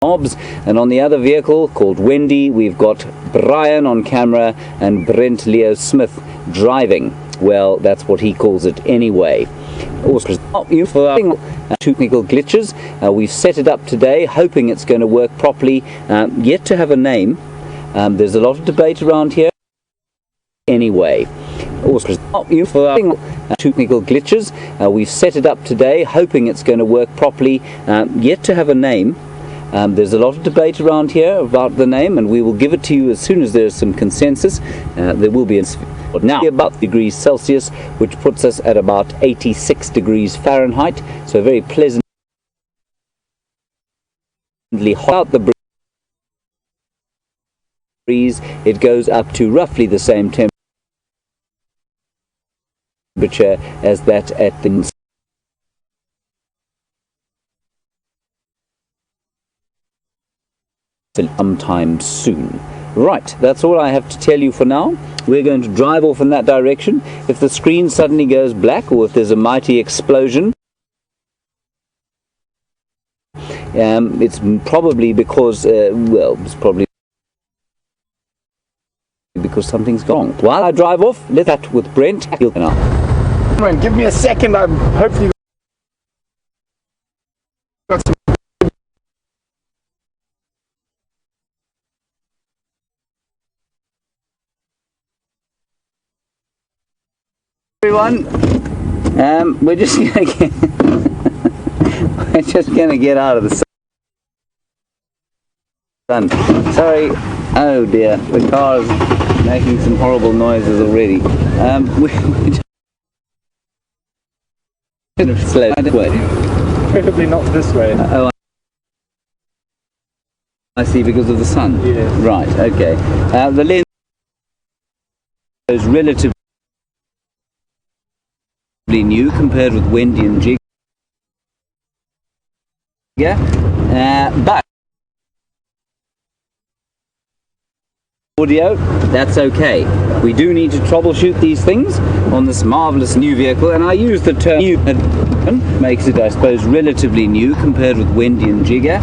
Hobbs, and on the other vehicle called Wendy we've got Brian on camera and Brent Leo Smith driving. Well, that's what he calls it anyway. Also, technical glitches. We've set it up today, hoping it's going to work properly. Yet to have a name. There's a lot of debate around here. Anyway, also, technical glitches. We've set it up today, hoping it's going to work properly. Yet to have a name. There's a lot of debate around here about the name, and we will give it to you as soon as there's some consensus. There will be now about degrees Celsius, which puts us at about 86 degrees Fahrenheit, so very pleasantly hot out the breeze. It goes up to roughly the same temperature as that at the sometime soon. Right, that's all I have to tell you for now. We're going to drive off in that direction. If the screen suddenly goes black, or if there's a mighty explosion, it's probably because, it's probably because something's gone. While I drive off, let that with Brent. Give me a second. I'm hopefully got some. Everyone, we're just gonna get out of the sun. Sorry. Oh dear, the car's making some horrible noises already. Slow way. Preferably not this way. Oh, I see, because of the sun. Yeah. Right. Okay. The lens is relatively new compared with Wendy and Jig. But audio, that's okay. We do need to troubleshoot these things on this marvelous new vehicle, and I use the term new, makes it, I suppose, relatively new compared with Wendy and Jigger.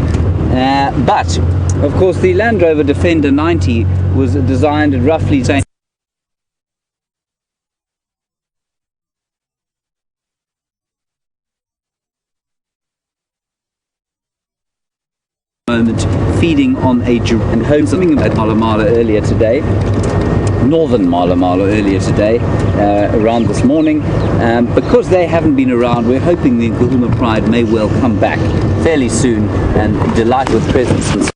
But of course the Land Rover Defender 90 was designed at roughly the same moment, feeding on a and home something about Mala Mala earlier today, northern Mala Mala earlier today, around this morning. Because they haven't been around, we're hoping the Kahuma Pride may well come back fairly soon and delight with presence.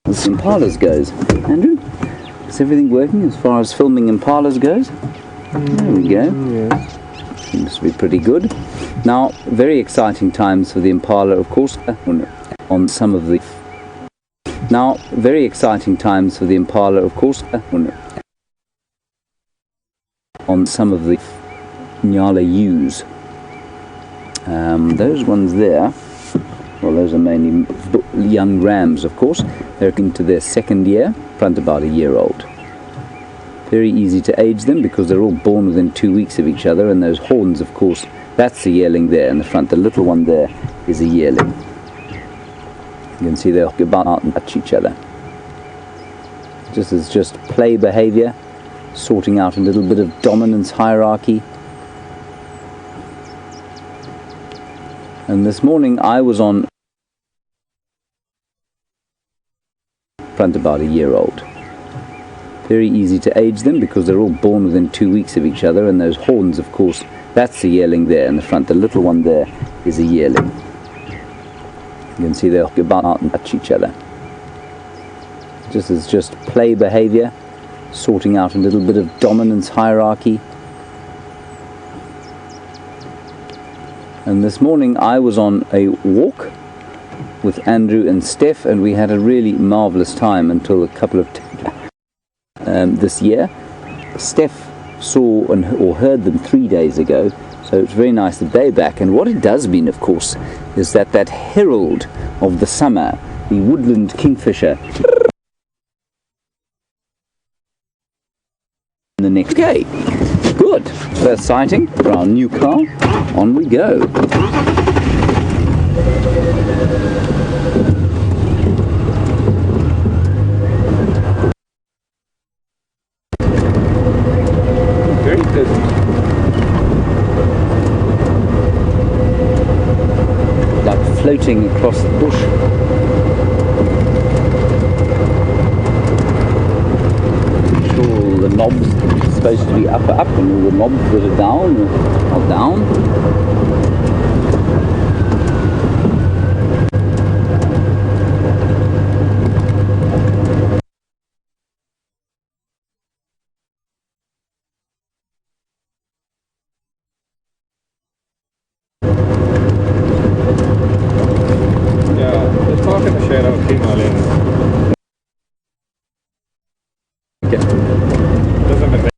As Impalas goes, Andrew, is everything working as far as filming Impalas goes? There we go. Yes. Seems to be pretty good. Now, very exciting times for the Impala, of course, on some of the very exciting times for the Impala, of course, on some of the Nyala U's. Those ones there, well, those are mainly young rams, of course. They're into their second year, front about a year old. Very easy to age them because they're all born within 2 weeks of each other, and those horns, of course, that's the yearling there in the front. The little one there is a yearling. You can see they'll go out and touch each other. Just play behavior, sorting out a little bit of dominance hierarchy. And this morning I was on front about a year old. Very easy to age them because they're all born within 2 weeks of each other, and those horns, of course, that's the yearling there in the front. The little one there is a yearling. You can see they'll go out and touch each other. Just play behavior, sorting out a little bit of dominance hierarchy. And this morning I was on a walk with Andrew and Steph, and we had a really marvelous time until a couple of this year. Steph saw or heard them 3 days ago, so it's very nice that they're back. And what it does mean, of course, is that herald of the summer, the woodland kingfisher, the next. Okay, good. First sighting for our new car. On we go. Very good. Like floating across the bush. All the knobs are supposed to be up and all the knobs that are down are down. Yeah, let's park in the shade of female lane. Okay. Doesn't matter.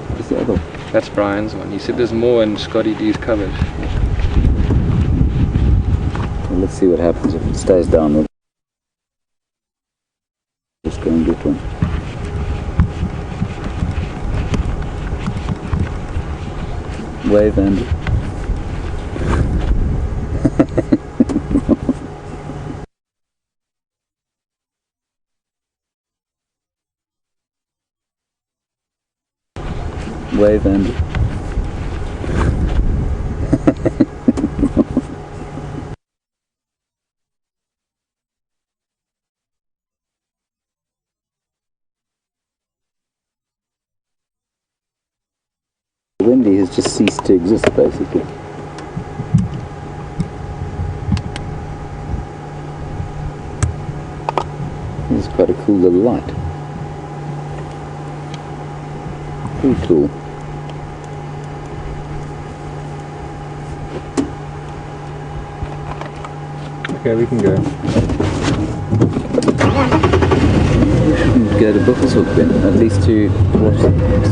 What's the other? That's Brian's one. He said there's more in Scotty D's cupboard. Well, let's see what happens if it stays down. We'll just go and get one. Wave and wave and Wendy has just ceased to exist, basically. It's quite a cool little light. Pretty cool. Okay, we can go. We shouldn't go to Buffelshoek then, at least to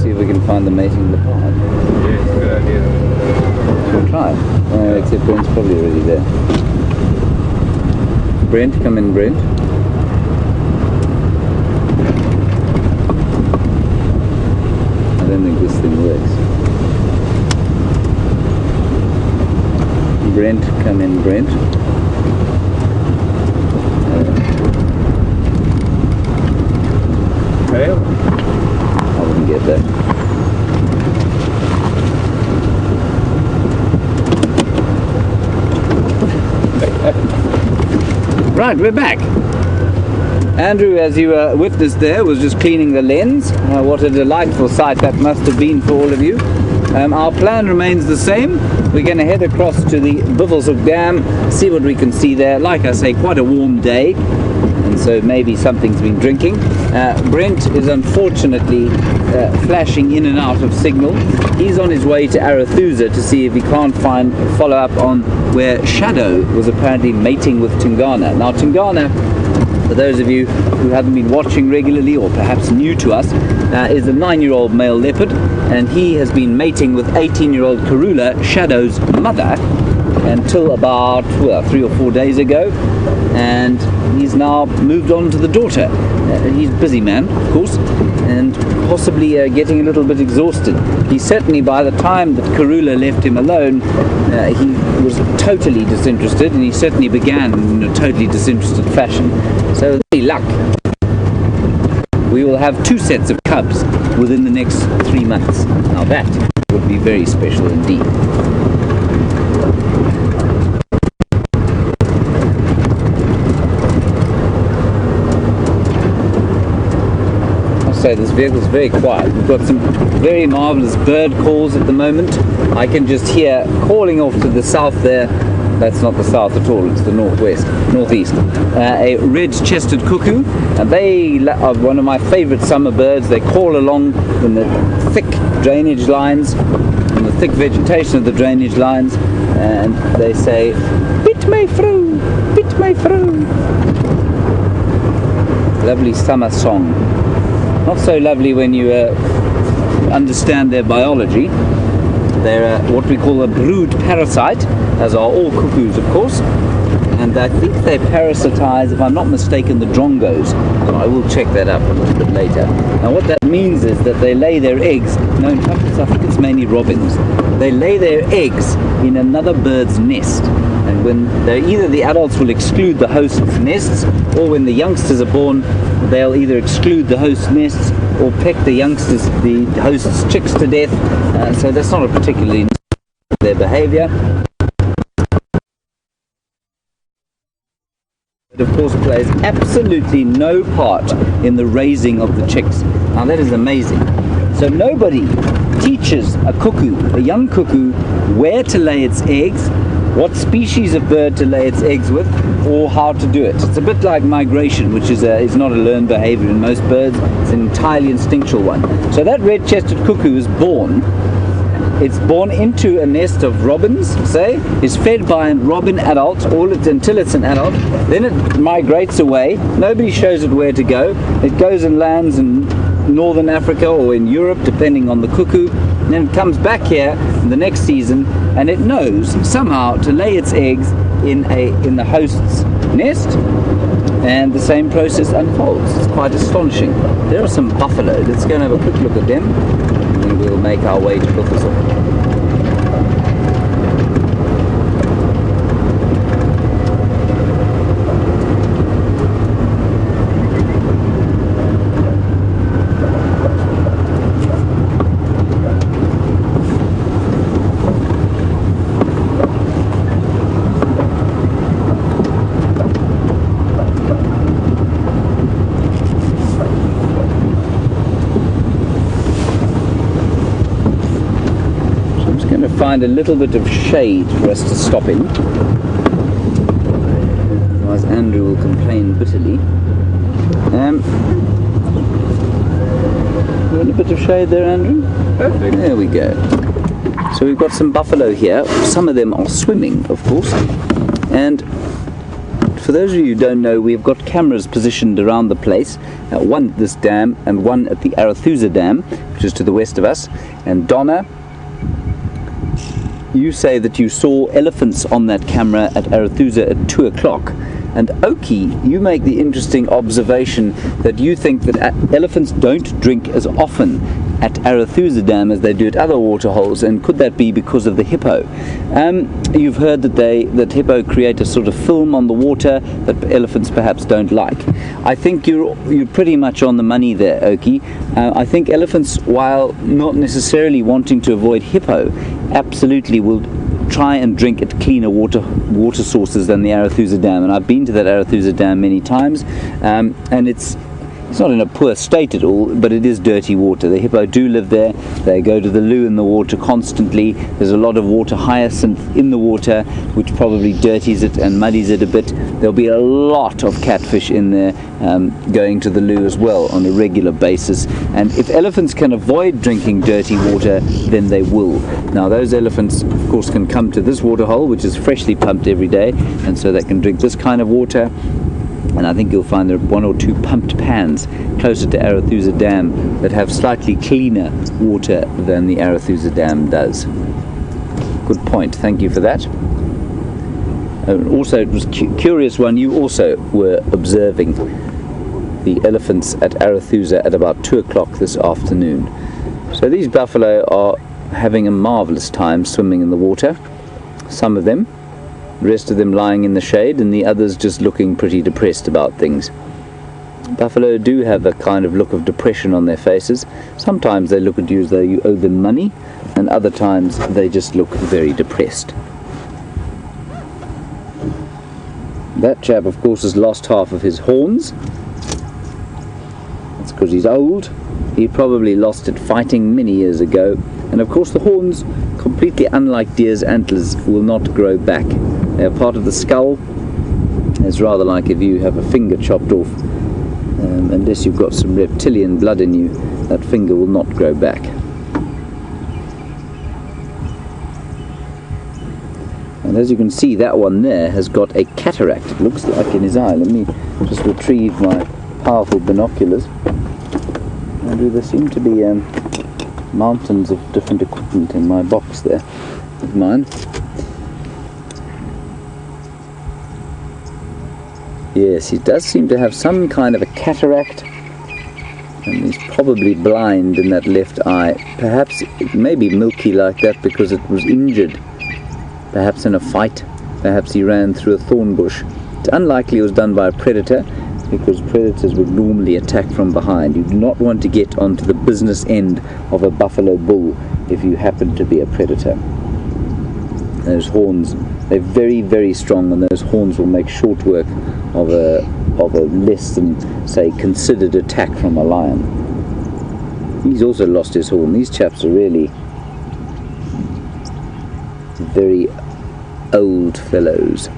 see if we can find the mating leopard. Yes, good idea. We'll try. Except Brent's probably already there. Brent, come in, Brent. I don't think this thing works. Brent, come in, Brent. Hey. I wouldn't get that. Right, we're back. Andrew, as you witnessed there, was just cleaning the lens. What a delightful sight that must have been for all of you. Our plan remains the same. We're going to head across to the Buffelshoek Dam, see what we can see there. Like I say, quite a warm day, and so maybe something's been drinking. Brent is unfortunately flashing in and out of signal. He's on his way to Arathusa to see if he can't follow up on where Shadow was apparently mating with Tingana. Now Tingana, for those of you who haven't been watching regularly or perhaps new to us, is a 9-year-old male leopard, and he has been mating with 18-year-old Karula, Shadow's mother, until about 3 or 4 days ago, and he's now moved on to the daughter. He's a busy man, of course, and possibly getting a little bit exhausted. He certainly, by the time that Karula left him alone, he was totally disinterested, and he certainly began in a totally disinterested fashion. So, any luck, we will have 2 sets of cubs within the next 3 months. Now that would be very special indeed. So this vehicle's very quiet. We've got some very marvellous bird calls at the moment. I can just hear calling off to the south there. That's not the south at all, it's the northeast. A red-chested cuckoo, and they are one of my favourite summer birds. They call along in the thick drainage lines, in the thick vegetation of the drainage lines, and they say, "Bit my fru, bit my fru." Lovely summer song. Not so lovely when you understand their biology. They're what we call a brood parasite, as are all cuckoos, of course. And I think they parasitize, if I'm not mistaken, the drongos. So I will check that up a little bit later. Now what that means is that they lay their eggs, no, in fact I think it's mainly robins, they lay their eggs in another bird's nest. And when they're either the adults will exclude the host's nests, or when the youngsters are born, they'll either exclude the host's nests or peck the host's chicks to death. So that's not a particularly nice their behavior. It of course plays absolutely no part in the raising of the chicks. Now that is amazing. So nobody teaches a cuckoo, a young cuckoo, where to lay its eggs, what species of bird to lay its eggs with, or how to do it. It's a bit like migration, which is not a learned behavior in most birds. It's an entirely instinctual one. So that red-chested cuckoo is born. It's born into a nest of robins, say, is fed by a robin adult until it's an adult. Then it migrates away. Nobody shows it where to go. It goes and lands in northern Africa or in Europe, depending on the cuckoo. And then it comes back here in the next season, and it knows somehow to lay its eggs in the host's nest. And the same process unfolds. It's quite astonishing. There are some buffalo. Let's go and have a quick look at them, and then we'll make our way to Arathusa. Find a little bit of shade for us to stop in, otherwise Andrew will complain bitterly. You want a bit of shade there, Andrew? Perfect. There we go. So we've got some buffalo here. Some of them are swimming, of course, and for those of you who don't know, we've got cameras positioned around the place, one at this dam and one at the Arathusa Dam, which is to the west of us. And Donna, you say that you saw elephants on that camera at Arathusa at 2 o'clock. And Oki, you make the interesting observation that you think that elephants don't drink as often at Arathusa Dam as they do at other waterholes, and could that be because of the hippo? You've heard that hippo create a sort of film on the water that elephants perhaps don't like. I think you're pretty much on the money there, Oki. I think elephants, while not necessarily wanting to avoid hippo, absolutely will try and drink at cleaner water sources than the Arathusa Dam. And I've been to that Arathusa Dam many times, and it's not in a poor state at all, but it is dirty water. The hippo do live there. They go to the loo in the water constantly. There's a lot of water hyacinth in the water, which probably dirties it and muddies it a bit. There'll be a lot of catfish in there going to the loo as well on a regular basis. And if elephants can avoid drinking dirty water, then they will. Now those elephants, of course, can come to this waterhole, which is freshly pumped every day, and so they can drink this kind of water. And I think you'll find there are 1 or 2 pumped pans closer to Arathusa Dam that have slightly cleaner water than the Arathusa Dam does. Good point, thank you for that. Also, it was curious one, you also were observing the elephants at Arathusa at about 2 o'clock this afternoon. So these buffalo are having a marvellous time swimming in the water, some of them. The rest of them lying in the shade, and the others just looking pretty depressed about things. Buffalo do have a kind of look of depression on their faces. Sometimes they look at you as though you owe them money, and other times they just look very depressed. That chap, of course, has lost half of his horns. That's because he's old. He probably lost it fighting many years ago. And of course the horns, completely unlike deer's antlers, will not grow back. They are part of the skull. It's rather like if you have a finger chopped off. Unless you've got some reptilian blood in you, that finger will not grow back. And as you can see, that one there has got a cataract, it looks like, in his eye. Let me just retrieve my powerful binoculars. And there seem to be mountains of different equipment in my box there of mine. Yes, he does seem to have some kind of a cataract, and he's probably blind in that left eye. Perhaps it may be milky like that because it was injured, perhaps in a fight. Perhaps he ran through a thorn bush. It's unlikely it was done by a predator, because predators would normally attack from behind. You do not want to get onto the business end of a buffalo bull if you happen to be a predator. Those horns, they're very, very strong, and those horns will make short work of a less than, say, considered attack from a lion. He's also lost his horn. These chaps are really very old fellows.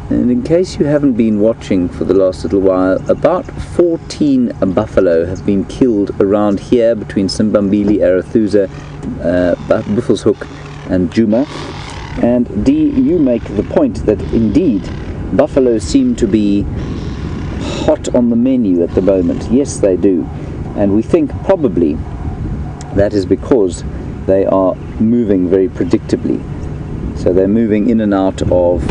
And in case you haven't been watching for the last little while, about 14 buffalo have been killed around here between Simbambili, Arathusa, Buffelshoek and Djuma. And Dee, you make the point that indeed buffalo seem to be hot on the menu at the moment. Yes, they do. And we think probably that is because they are moving very predictably. So they're moving in and out of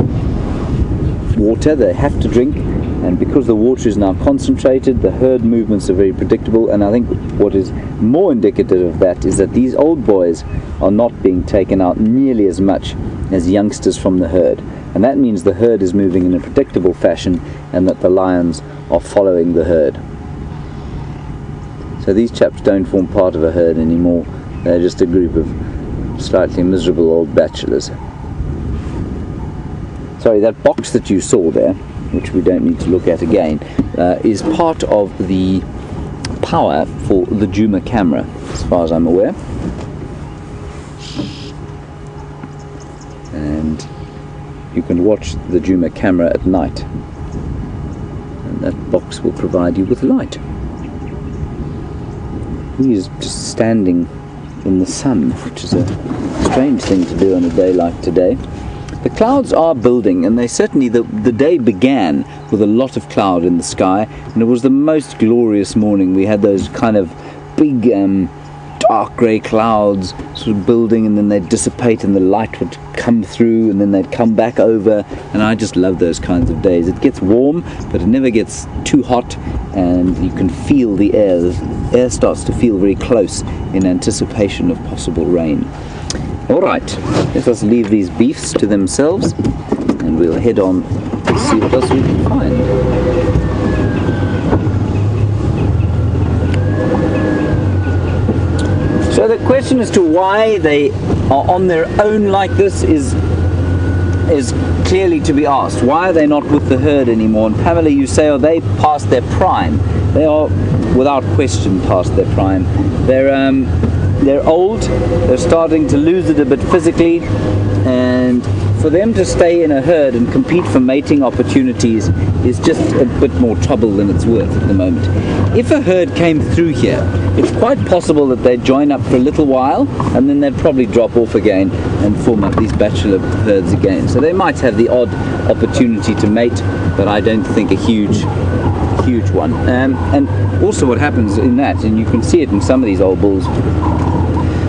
water. They have to drink, and because the water is now concentrated, the herd movements are very predictable. And I think what is more indicative of that is that these old boys are not being taken out nearly as much as youngsters from the herd, and that means the herd is moving in a predictable fashion and that the lions are following the herd. So these chaps don't form part of a herd anymore. They're just a group of slightly miserable old bachelors. Sorry, that box that you saw there, which we don't need to look at again, is part of the power for the Djuma camera, as far as I'm aware. And you can watch the Djuma camera at night, and that box will provide you with light. He is just standing in the sun, which is a strange thing to do on a day like today. The clouds are building, and they certainly, the day began with a lot of cloud in the sky, and it was the most glorious morning. We had those kind of big dark grey clouds sort of building, and then they'd dissipate and the light would come through, and then they'd come back over, and I just love those kinds of days. It gets warm, but it never gets too hot, and you can feel the air. The air starts to feel very close in anticipation of possible rain. Alright, let us leave these beefs to themselves, and we'll head on to see what else we can find. So the question as to why they are on their own like this is clearly to be asked. Why are they not with the herd anymore? And Pamela, you say, are they past their prime? They are without question past their prime. They're old, they're starting to lose it a bit physically, and for them to stay in a herd and compete for mating opportunities is just a bit more trouble than it's worth at the moment. If a herd came through here, it's quite possible that they'd join up for a little while, and then they'd probably drop off again and form up these bachelor herds again. So they might have the odd opportunity to mate, but I don't think a huge one. And also what happens in that, and you can see it in some of these old bulls,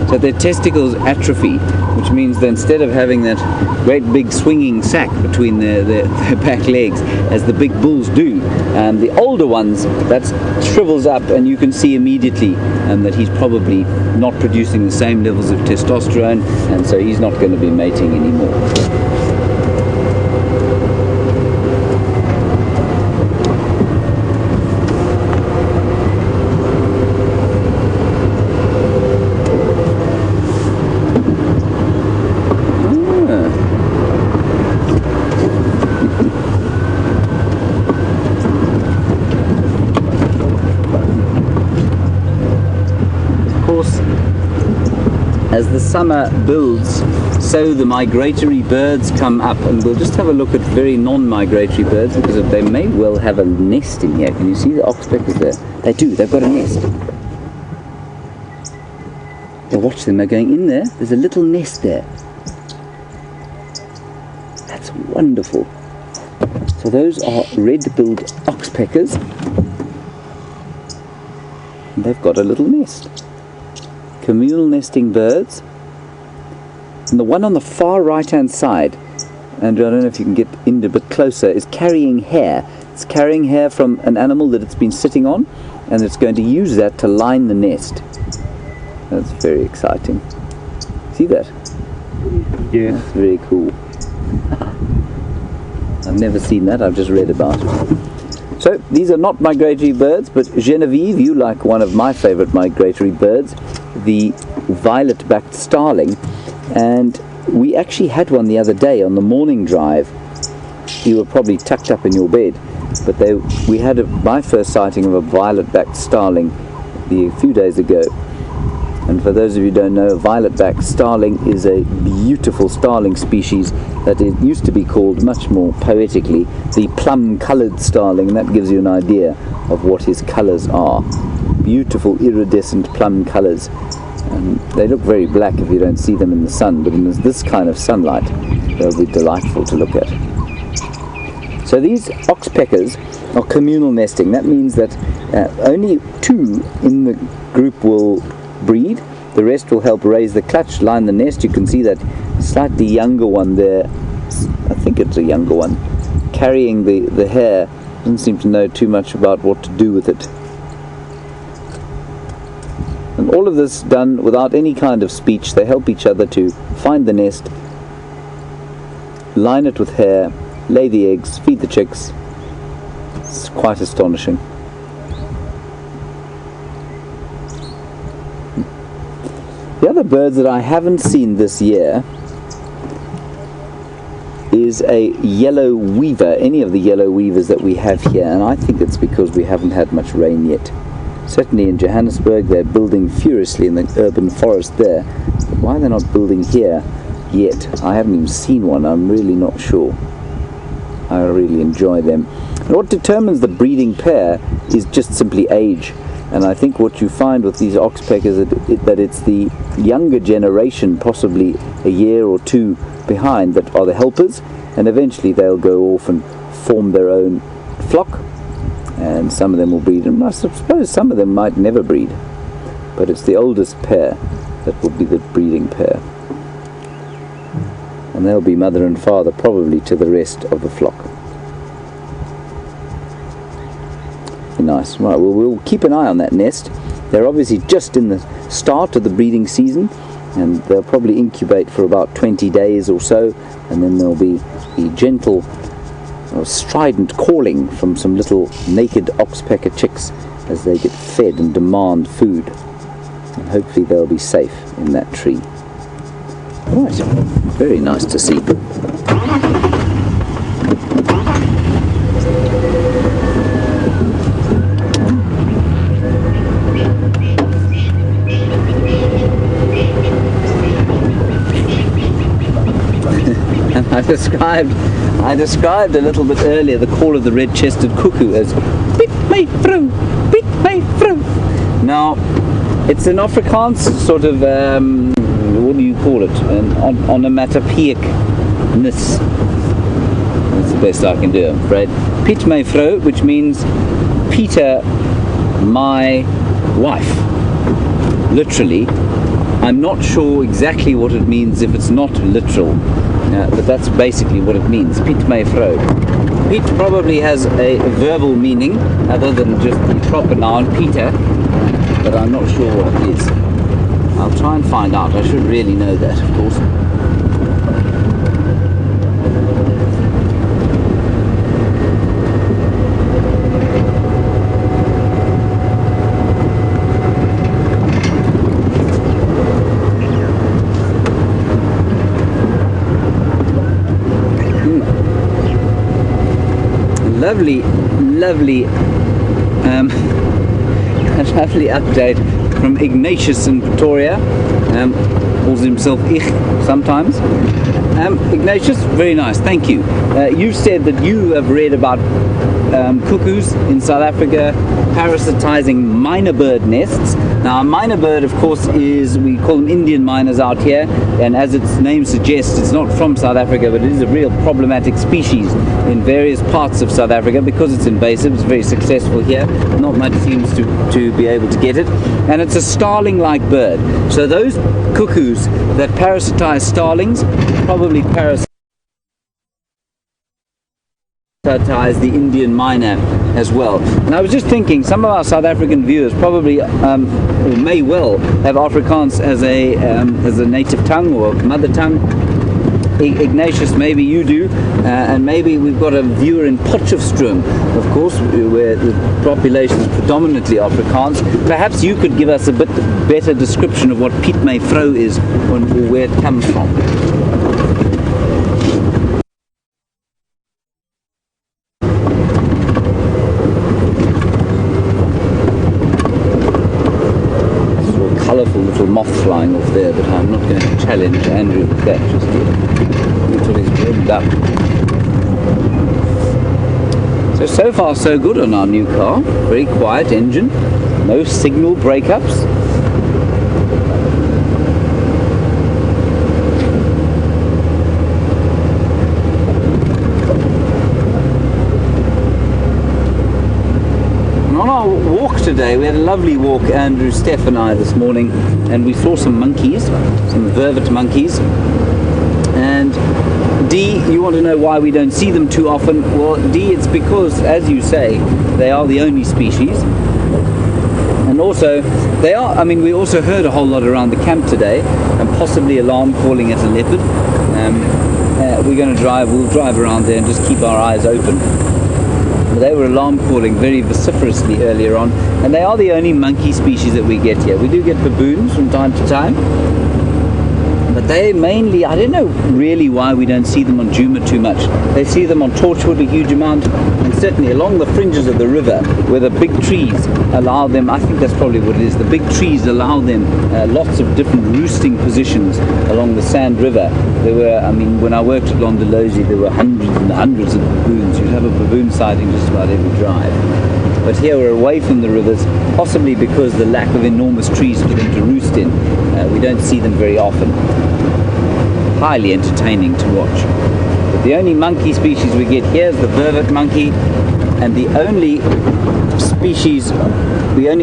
so their testicles atrophy, which means that instead of having that great big swinging sack between their back legs as the big bulls do, the older ones, that shrivels up, and you can see immediately that he's probably not producing the same levels of testosterone, and so he's not going to be mating anymore. As the summer builds, so the migratory birds come up, and we'll just have a look at very non-migratory birds, because they may well have a nest in here. Can you see the oxpeckers there? They do, they've got a nest. Yeah, watch them, they're going in there. There's a little nest there. That's wonderful. So those are red-billed oxpeckers. And they've got a little nest. Communal nesting birds. And the one on the far right-hand side, and I don't know if you can get in a bit closer, is carrying hair. It's carrying hair from an animal that it's been sitting on, and it's going to use that to line the nest. That's very exciting. See that? Yeah. That's very cool. I've never seen that, I've just read about it. So, these are not migratory birds, but Genevieve, you like one of my favorite migratory birds, the violet-backed starling. And we actually had one the other day on the morning drive. You were probably tucked up in your bed, but we had my first sighting of a violet-backed starling a few days ago. And for those of you who don't know, a violet-backed starling is a beautiful starling species that it used to be called, much more poetically, the plum-coloured starling, and that gives you an idea of what his colours are. Beautiful iridescent plum colours. They look very black if you don't see them in the sun, but in this kind of sunlight, they'll be delightful to look at. So these oxpeckers are communal nesting. That means that only 2 in the group will breed. The rest will help raise the clutch, line the nest. You can see that slightly younger one there. I think it's a younger one. Carrying the hair. Doesn't seem to know too much about what to do with it. And all of this done without any kind of speech. They help each other to find the nest, line it with hair, lay the eggs, feed the chicks. It's quite astonishing. The other birds that I haven't seen this year is a yellow weaver, any of the yellow weavers that we have here, and I think it's because we haven't had much rain yet. Certainly in Johannesburg they're building furiously in the urban forest there. But why they're not building here yet, I haven't even seen one. I'm really not sure. I really enjoy them. And what determines the breeding pair is just simply age. And I think what you find with these oxpeckers is that it's the younger generation, possibly a year or 2 behind, that are the helpers, and eventually they'll go off and form their own flock. And some of them will breed, and I suppose some of them might never breed, but it's the oldest pair that will be the breeding pair, and they'll be mother and father probably to the rest of the flock. Nice. Right, well, we'll keep an eye on that nest. They're obviously just in the start of the breeding season, and they'll probably incubate for about 20 days or so, and then there'll be the gentle strident calling from some little naked oxpecker chicks as they get fed and demand food, and hopefully they'll be safe in that tree. Right, very nice to see. I described a little bit earlier the call of the red-chested cuckoo as "Piet my vrou, Piet my vrou." Now, it's an Afrikaans sort of what do you call it? An onomatopoeic-ness. That's the best I can do, I'm afraid. Piet my vrou, which means Peter, my wife. Literally. I'm not sure exactly what it means if it's not literal. But that's basically what it means, Piet my vrou. Piet probably has a verbal meaning other than just the proper noun Peter, but I'm not sure what it is. I'll try and find out. I should really know that, of course. Lovely lovely update from Ignatius in Pretoria. Calls himself Ich sometimes. Ignatius, very nice, thank you. You said that you have read about cuckoos in South Africa parasitizing minor bird nests. Now, a miner bird, of course, we call them Indian miners out here, and as its name suggests, it's not from South Africa, but it is a real problematic species in various parts of South Africa because it's invasive. It's very successful here. Not much seems to be able to get it, and it's a starling-like bird. So those cuckoos that parasitize starlings probably parasitize the Indian miner as well. And I was just thinking, some of our South African viewers probably or may well have Afrikaans as a native tongue or mother tongue. Ignatius, maybe you do, and maybe we've got a viewer in Potchefstroom, of course, where the population is predominantly Afrikaans. Perhaps you could give us a bit better description of what Piet my vrou is, or where it comes from. Colourful little moth flying off there, but I'm not going to challenge Andrew with that just yet until he's warmed up. So far so good on our new car. Very quiet engine, no signal breakups. Today we had a lovely walk, Andrew, Steph and I, this morning, and we saw some monkeys, some vervet monkeys. And D, you want to know why we don't see them too often? Well, D, it's because, as you say, they are the only species, and also they are, I mean, we also heard a whole lot around the camp today, and possibly alarm calling at a leopard. We'll drive around there and just keep our eyes open. They were alarm calling very vociferously earlier on, and they are the only monkey species that we get here. We do get baboons from time to time, but they mainly, I don't know really why we don't see them on Djuma too much. They see them on Torchwood a huge amount, and certainly along the fringes of the river where the big trees allow them, I think that's probably what it is, the big trees allow them lots of different roosting positions along the Sand River. There were, I mean, when I worked at Londolozi, there were hundreds and hundreds of baboons. You'd have a baboon sighting just about every drive. But here we're away from the rivers, possibly because of the lack of enormous trees for them to roost in. We don't see them very often. Highly entertaining to watch. But the only monkey species we get here is the vervet monkey, and the only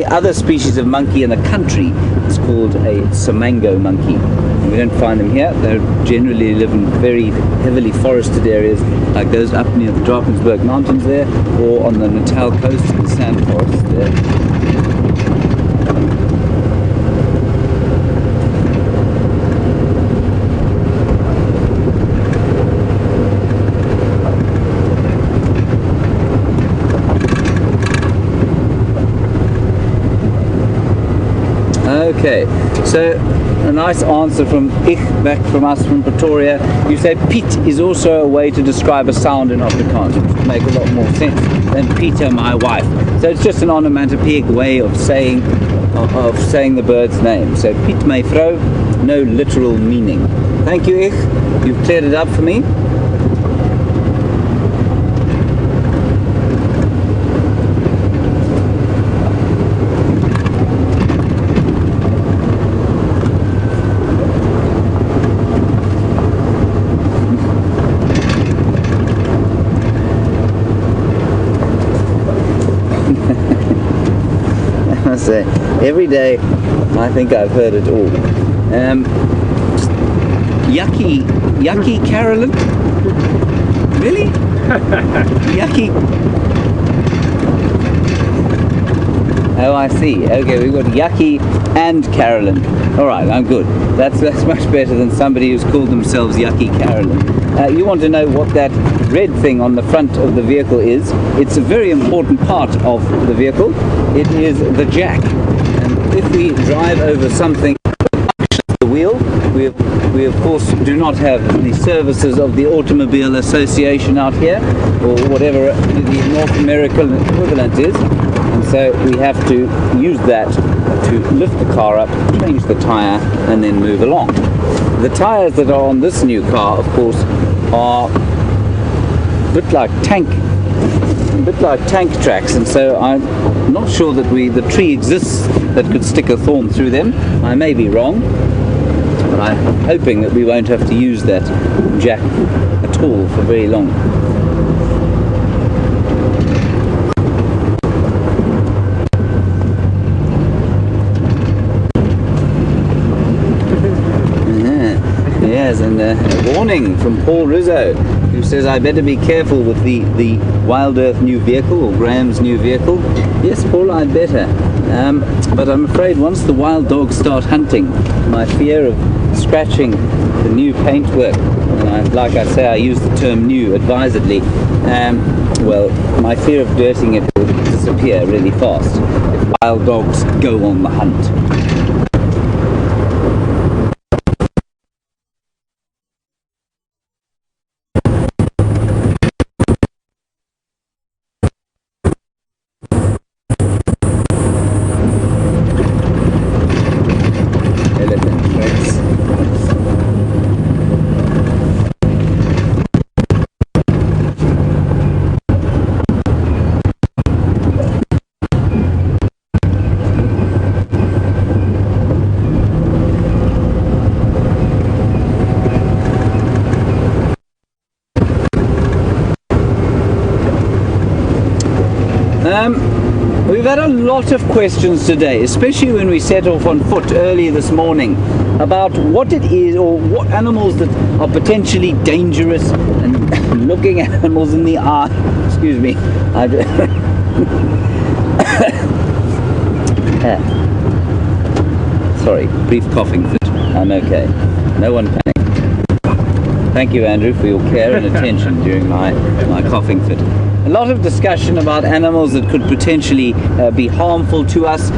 other species of monkey in the country is called a Samango monkey. And we don't find them here. They generally live in very heavily forested areas, like those up near the Drakensberg Mountains there, or on the Natal coast in the sand forests there. Okay, so a nice answer from Ich, back from us from Pretoria. You say Piet is also a way to describe a sound in Afrikaans, which would make a lot more sense than Peter, my wife. So it's just an onomatopoeic way of saying the bird's name. So Piet my vrou, no literal meaning. Thank you, Ich. You've cleared it up for me. Say, every day I think I've heard it all. Yucky Carolyn? Really? Yucky. Oh, I see. Okay, we've got Yucky and Carolyn. All right, I'm good. That's much better than somebody who's called themselves Yucky Carolyn. You want to know what that red thing on the front of the vehicle is? It's a very important part of the vehicle. It is the jack. And if we drive over something that functions the wheel, we of course do not have the services of the Automobile Association out here, or whatever the North American equivalent is. And so we have to use that to lift the car up, change the tyre, and then move along. The tyres that are on this new car, of course, are bit like tank tracks, and so I'm not sure that the tree exists that could stick a thorn through them. I may be wrong, but I'm hoping that we won't have to use that jack at all for very long. Yes, and a warning from Paul Rizzo, who says I better be careful with the Wild Earth new vehicle, or Graham's new vehicle. Yes, Paul, I'd better. But I'm afraid once the wild dogs start hunting, my fear of scratching the new paintwork, and like I say, I use the term new advisedly, well, my fear of dirtying it will disappear really fast if wild dogs go on the hunt. We've had a lot of questions today, especially when we set off on foot early this morning, about what it is, or what animals that are potentially dangerous, and looking animals in the eye. Excuse me. Sorry, brief coughing fit. I'm okay. No one panic. Thank you, Andrew, for your care and attention during my coughing fit. A lot of discussion about animals that could potentially be harmful to us.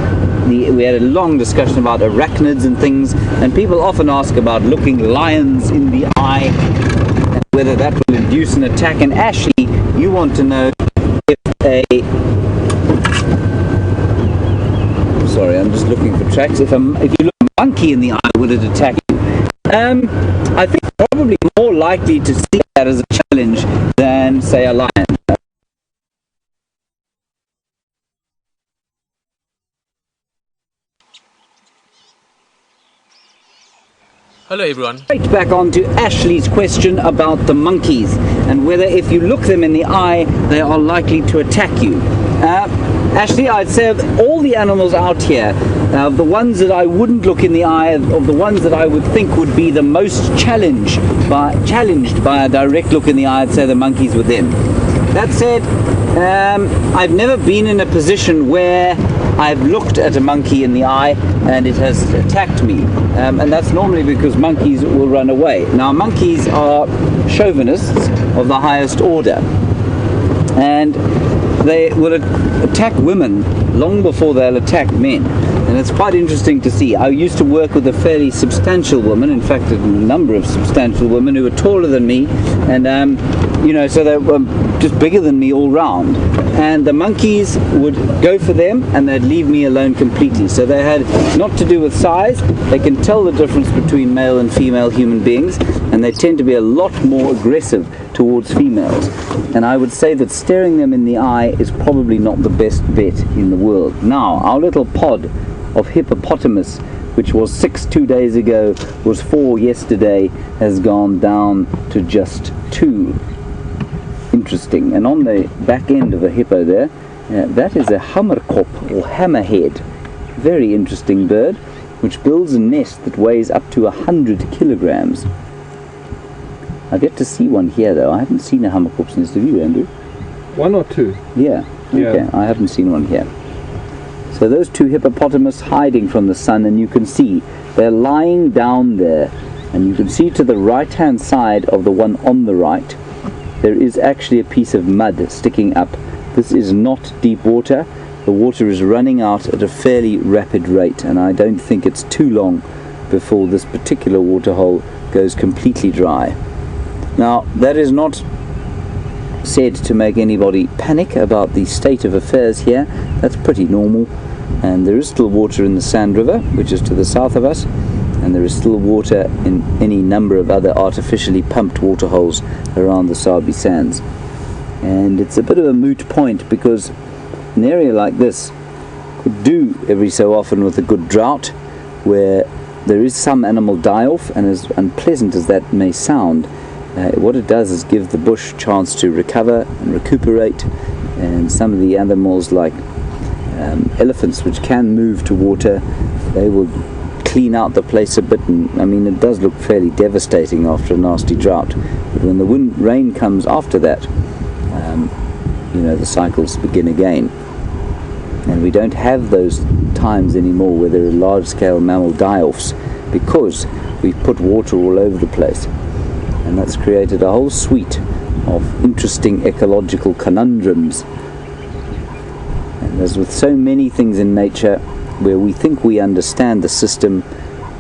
We had a long discussion about arachnids and things, and people often ask about looking lions in the eye, and whether that will induce an attack. And Ashley, you want to know if sorry, I'm just looking for tracks. If you look a monkey in the eye, would it attack you? I think probably more likely to see that as a challenge than, say, a lion. Hello everyone. Right back on to Ashley's question about the monkeys and whether if you look them in the eye they are likely to attack you. Ashley, I'd say of all the animals out here, the ones that I wouldn't look in the eye, of the ones that I would think would be the most challenged by a direct look in the eye, I'd say the monkeys were them. That said, I've never been in a position where I've looked at a monkey in the eye and it has attacked me, and that's normally because monkeys will run away. Now, monkeys are chauvinists of the highest order, and they will attack women long before they'll attack men. And it's quite interesting to see. I used to work with a fairly substantial woman, in fact a number of substantial women who were taller than me, and so they were just bigger than me all round. And the monkeys would go for them and they'd leave me alone completely. So they had not to do with size. They can tell the difference between male and female human beings, and they tend to be a lot more aggressive towards females. And I would say that staring them in the eye is probably not the best bet in the world. Now, our little pod of hippopotamus, which was 6 2 days ago, was 4 yesterday, has gone down to just 2. Interesting. And on the back end of the hippo there, that is a hammerkop, or hammerhead. Very interesting bird, which builds a nest that weighs up to 100 kilograms. I've yet to see one here though. I haven't seen a hammerkop's nest. Have you, Andrew? 1 or 2? Yeah. Okay. I haven't seen one here. So those 2 hippopotamus hiding from the sun, and you can see they're lying down there, and you can see to the right hand side of the one on the right there is actually a piece of mud sticking up. This is not deep water. The water is running out at a fairly rapid rate, and I don't think it's too long before this particular waterhole goes completely dry. Now, that is not said to make anybody panic about the state of affairs here. That's pretty normal, and there is still water in the Sand River, which is to the south of us, and there is still water in any number of other artificially pumped waterholes around the Sabi Sands. And it's a bit of a moot point, because an area like this could do every so often with a good drought, where there is some animal die-off, and as unpleasant as that may sound, what it does is give the bush a chance to recover and recuperate, and some of the animals like elephants, which can move to water, they will clean out the place a bit. And I mean, it does look fairly devastating after a nasty drought, but when the rain comes after that, the cycles begin again. And we don't have those times anymore where there are large-scale mammal die-offs, because we've put water all over the place, and that's created a whole suite of interesting ecological conundrums. And as with so many things in nature, where we think we understand the system,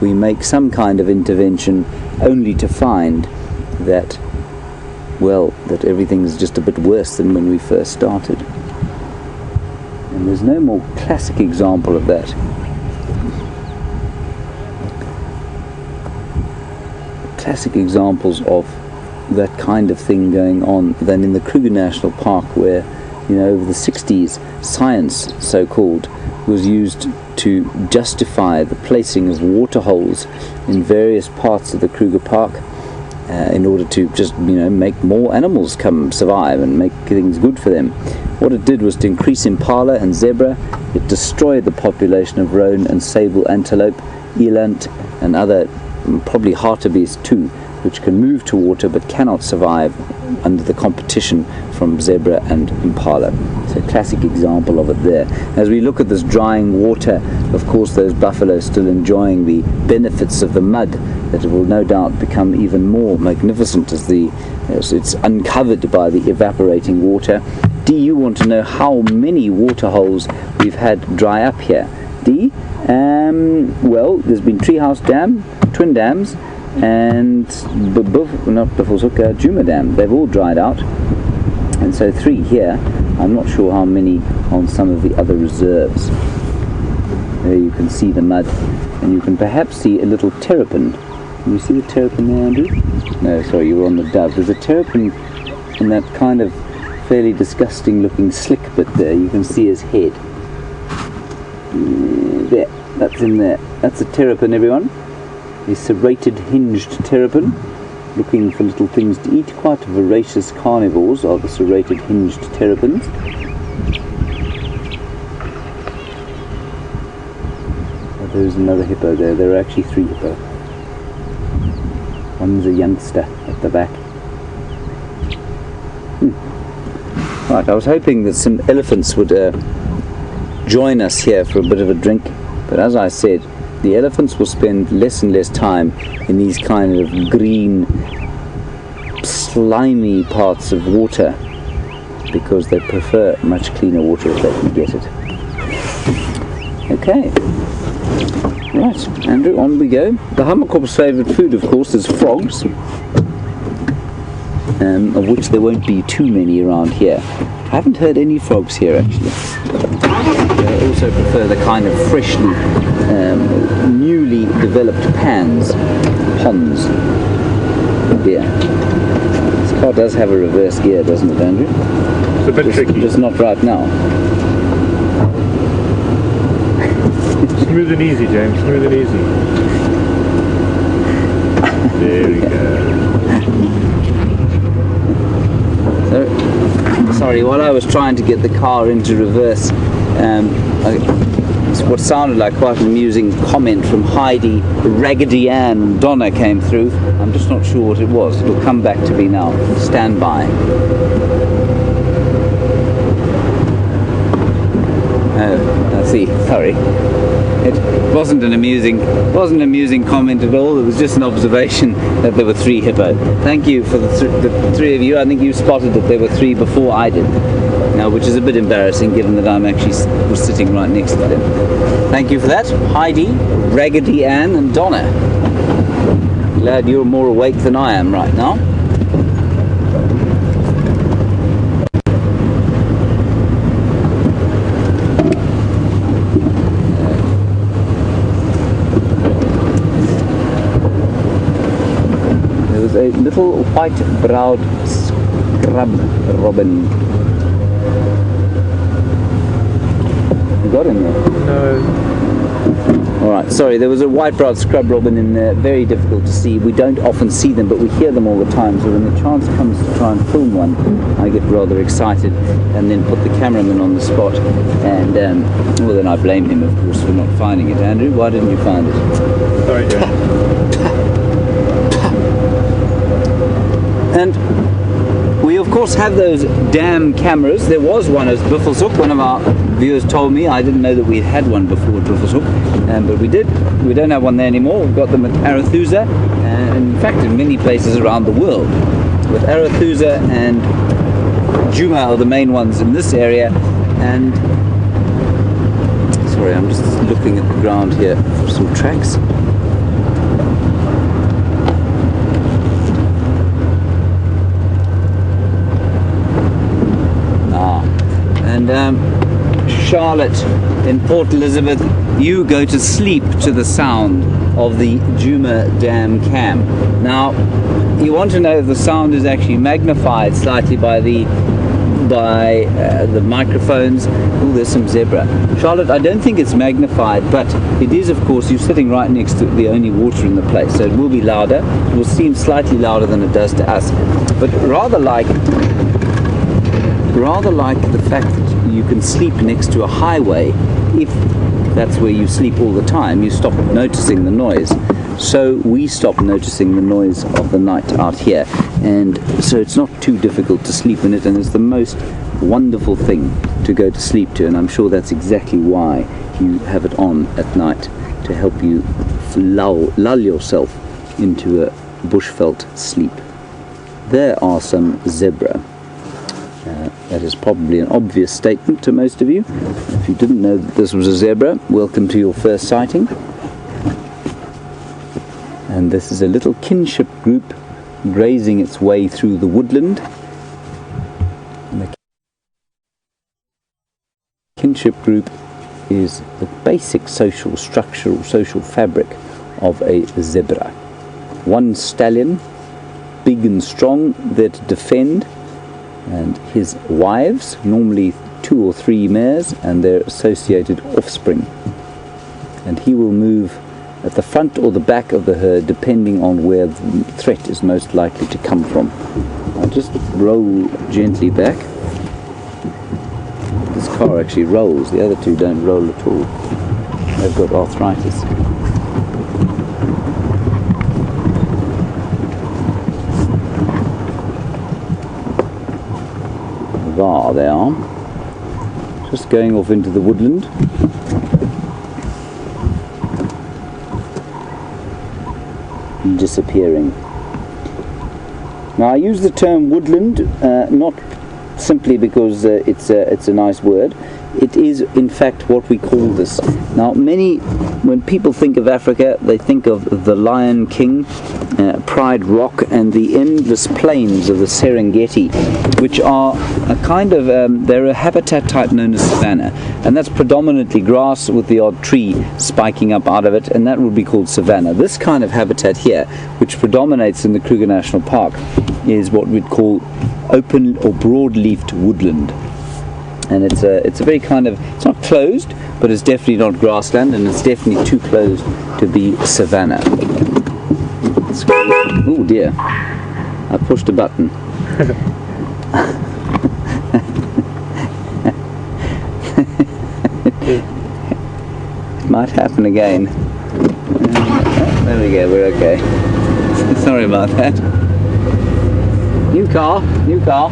we make some kind of intervention only to find that, well, that everything is just a bit worse than when we first started. And there's no more classic example of that. Classic examples of that kind of thing going on than in the Kruger National Park, where, over the 60s, science, so-called, was used to justify the placing of water holes in various parts of the Kruger Park, in order to just, make more animals come survive and make things good for them. What it did was to increase impala and zebra. It destroyed the population of roan and sable antelope, eland, and other, probably hartebeest too, which can move to water but cannot survive under the competition from zebra and impala. So a classic example of it there. As we look at this drying water, of course those buffalo still enjoying the benefits of the mud, that it will no doubt become even more magnificent as it's uncovered by the evaporating water. D, you want to know how many water holes we've had dry up here? D? Well, there's been Treehouse Dam, Twin Dams, and Djuma Dam. They've all dried out, and so 3 here. I'm not sure how many on some of the other reserves. There you can see the mud, and you can perhaps see a little terrapin. Can you see the terrapin there, Andrew? No, sorry, you were on the dove. There's a terrapin in that kind of fairly disgusting looking slick bit there. You can see his head. There, that's in there. That's a terrapin, everyone. A serrated, hinged terrapin, looking for little things to eat. Quite voracious carnivores are the serrated, hinged terrapins. Oh, there's another hippo there. There are actually 3 hippo. One's a youngster at the back. Right, I was hoping that some elephants would join us here for a bit of a drink, but as I said, the elephants will spend less and less time in these kind of green, slimy parts of water, because they prefer much cleaner water if they can get it. Okay. Right, Andrew, on we go. The Hammerkorp's favourite food, of course, is frogs, of which there won't be too many around here. I haven't heard any frogs here, actually. They also prefer the kind of freshly, newly developed ponds. Yeah. This car does have a reverse gear, doesn't it, Andrew? It's a bit tricky. Just not right now. Smooth and easy, James. Smooth and easy. There we go. Sorry, while I was trying to get the car into reverse, what sounded like quite an amusing comment from Heidi, Raggedy Ann and Donna came through. I'm just not sure what it was. It'll come back to me now. Stand by. Oh, I see. Sorry. It wasn't an amusing comment at all. It was just an observation that there were 3 hippo. Thank you for the 3 of you. I think you spotted that there were 3 before I did. Now, which is a bit embarrassing given that I'm actually was sitting right next to them. Thank you for that, Heidi, Raggedy Ann, and Donna. Glad you're more awake than I am right now. A little white-browed scrub robin. You got him there? No. Alright, sorry, there was a white-browed scrub robin in there, very difficult to see. We don't often see them, but we hear them all the time, so when the chance comes to try and film one, I get rather excited and then put the cameraman on the spot, and well, then I blame him, of course, for not finding it. Andrew, why didn't you find it? Sorry, John. And we, of course, have those damn cameras. There was one at Buffelshoek. One of our viewers told me. I didn't know that we had one before at Buffelshoek, but we did. We don't have one there anymore. We've got them at Arathusa, and in fact in many places around the world. But Arathusa and Djuma are the main ones in this area. And sorry, I'm just looking at the ground here for some tracks. And Charlotte in Port Elizabeth, you go to sleep to the sound of the Djuma Dam cam. Now, you want to know if the sound is actually magnified slightly by the microphones. Oh, there's some zebra. Charlotte, I don't think it's magnified, but it is, of course, you're sitting right next to the only water in the place, so it will be louder. It will seem slightly louder than it does to us, but rather like the fact that you can sleep next to a highway. If that's where you sleep all the time, you stop noticing the noise. So we stop noticing the noise of the night out here, and so it's not too difficult to sleep in it, and it's the most wonderful thing to go to sleep to, and I'm sure that's exactly why you have it on at night, to help you lull yourself into a bushveld sleep. There are some zebra. That is probably an obvious statement to most of you. If you didn't know that this was a zebra, welcome to your first sighting. And this is a little kinship group grazing its way through the woodland. And the kinship group is the basic social structure or social fabric of a zebra. One stallion, big and strong, there to defend, and his wives, normally 2 or 3 mares, and their associated offspring. And he will move at the front or the back of the herd depending on where the threat is most likely to come from. I'll just roll gently back. This car actually rolls, the other two don't roll at all. They've got arthritis. There they are, just going off into the woodland. And disappearing. Now I use the term woodland not simply because it's a nice word. It is in fact what we call this. Now when people think of Africa, they think of the Lion King, Pride Rock, and the endless plains of the Serengeti, which are a kind of, they're a habitat type known as savanna, and that's predominantly grass with the odd tree spiking up out of it, and that would be called savanna. This kind of habitat here, which predominates in the Kruger National Park, is what we'd call open or broad-leafed woodland. And it's a very kind of, it's not closed, but it's definitely not grassland, and it's definitely too closed to be savanna. Oh dear, I pushed a button. It might happen again. There we go, we're okay. Sorry about that. New car, new car.